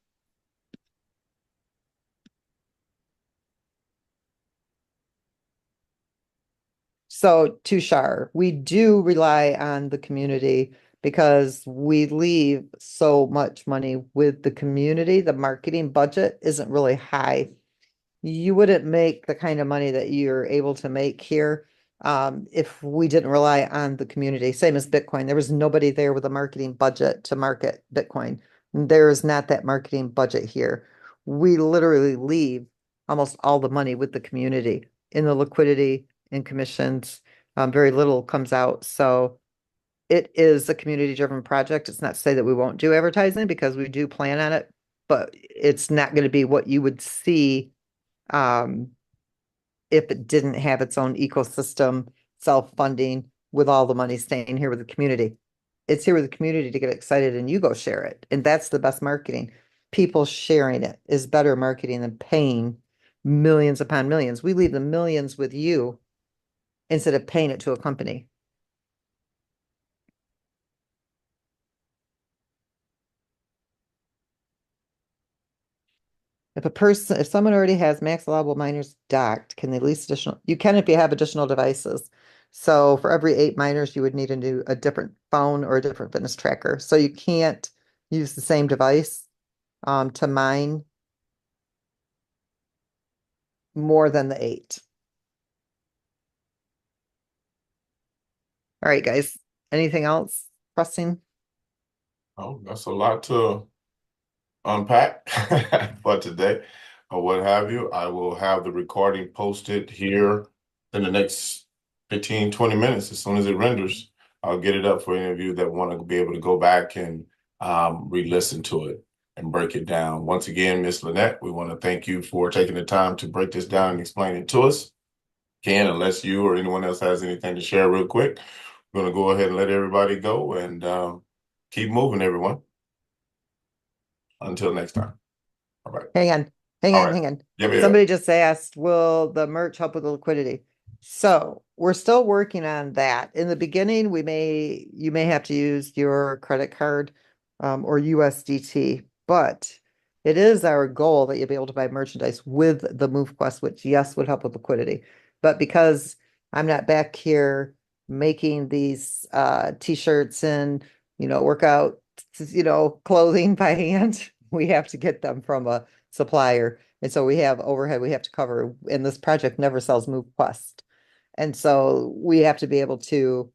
So Tushar, we do rely on the community because we leave so much money with the community. The marketing budget isn't really high. You wouldn't make the kind of money that you're able to make here if we didn't rely on the community. Same as Bitcoin. There was nobody there with a marketing budget to market Bitcoin. There is not that marketing budget here. We literally leave almost all the money with the community in the liquidity and commissions. Very little comes out. So it is a community driven project. It's not to say that we won't do advertising because we do plan on it but it's not going to be what you would see if it didn't have its own ecosystem, self-funding, with all the money staying here with the community. It's here with the community to get excited and you go share it. And that's the best marketing. People sharing it is better marketing than paying millions upon millions. We leave the millions with you instead of paying it to a company. If someone already has max allowable miners docked, can they lease additional? You can if you have additional devices. So for every 8 miners, you would need a different phone or a different fitness tracker. So you can't use the same device to mine more than the 8. All right, guys. Anything else pressing? Oh, that's a lot to unpack for today or what have you. I will have the recording posted here in the next 15, 20 minutes. As soon as it renders, I'll get it up for any of you that want to be able to go back and re-listen to it and break it down. Once again, Miss Lynette, we want to thank you for taking the time to break this down and explain it to us. Ken, unless you or anyone else has anything to share real quick, we're going to go ahead and let everybody go and keep moving, everyone. Until next time. All right. Hang on. All right. Hang on. Yeah. Somebody just asked, will the merch help with the liquidity? So we're still working on that. In the beginning, you may have to use your credit card or USDT, but it is our goal that you'll be able to buy merchandise with the MoveQuest, which yes, would help with liquidity. But because I'm not back here making these t-shirts and workout clothing by hand, we have to get them from a supplier. And so we have overhead we have to cover, and this project never sells MoveQuest. And so we have to be able to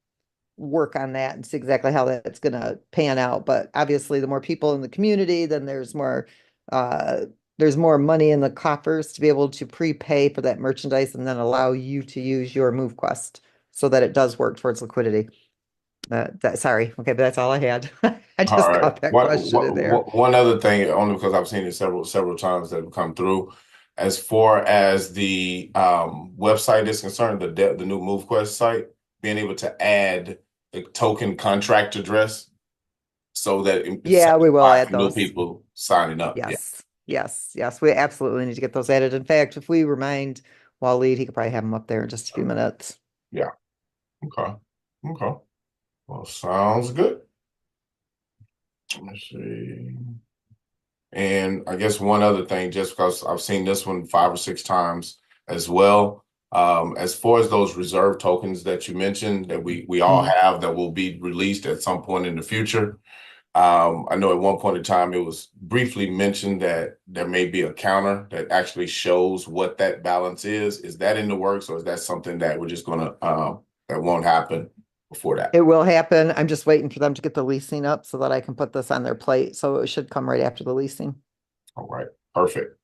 work on that and see exactly how that's going to pan out. But obviously, the more people in the community, then there's more money in the coffers to be able to prepay for that merchandise and then allow you to use your MoveQuest so that it does work towards liquidity. Sorry. Okay, but that's all I had. I just All right. got that question in there. One other thing, only because I've seen it several times that have come through. As far as the website is concerned, the new MoveQuest site, being able to add the token contract address so that Yeah, we will add for new those. people signing up. Yes, yes. We absolutely need to get those added. In fact, if we remind Waleed, he could probably have them up there in just a few minutes. Yeah. Okay. Well, sounds good. Let's see. And I guess one other thing, just because I've seen this one 5 or 6 times as well. As far as those reserve tokens that you mentioned that we all have that will be released at some point in the future. I know at one point in time it was briefly mentioned that there may be a counter that actually shows what that balance is. Is that in the works, or is that something that we're just gonna that won't happen before that? It will happen. I'm just waiting for them to get the leasing up so that I can put this on their plate. So it should come right after the leasing. All right, perfect.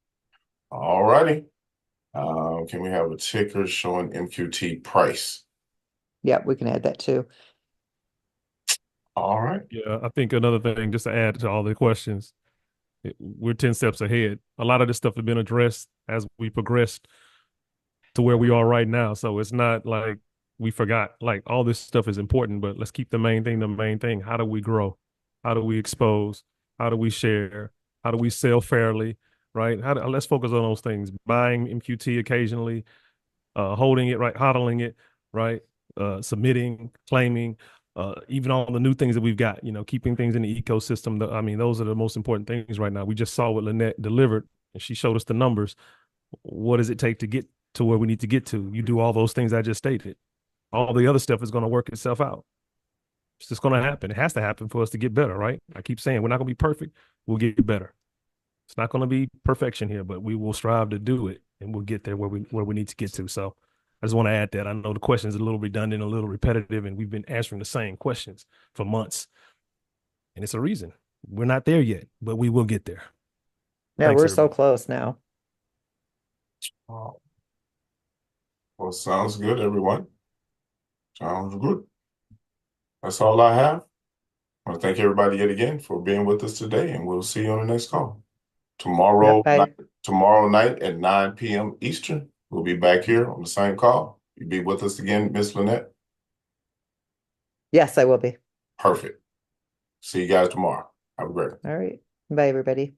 All righty. Can we have a ticker showing MQT price? Yeah, we can add that too. All right. Yeah, I think another thing, just to add to all the questions, we're 10 steps ahead. A lot of this stuff has been addressed as we progressed to where we are right now. So it's not like we forgot. Like, all this stuff is important, but let's keep the main thing the main thing. How do we grow? How do we expose? How do we share? How do we sell fairly? Right? Let's focus on those things. Buying MQT occasionally, holding it, right? Hodling it, right? Submitting, claiming, even all the new things that we've got, keeping things in the ecosystem. I mean, those are the most important things right now. We just saw what Lynette delivered, and she showed us the numbers. What does it take to get to where we need to get to? You do all those things I just stated. All the other stuff is going to work itself out. It's just going to happen. It has to happen for us to get better, right? I keep saying we're not going to be perfect. We'll get better. It's not going to be perfection here, but we will strive to do it, and we'll get there where we need to get to. So I just want to add that. I know the question is a little redundant, a little repetitive, and we've been answering the same questions for months. And it's a reason. We're not there yet, but we will get there. Yeah, Thanks, we're so everybody. close now. Well, sounds good, everyone. Sounds good. That's all I have. I want to thank everybody yet again for being with us today, and we'll see you on the next call. Tomorrow, bye. tomorrow night at 9 p.m. Eastern, we'll be back here on the same call. You'll be with us again, Miss Lynette. Yes, I will be. Perfect. See you guys tomorrow. Have a great one. All right. Bye, everybody.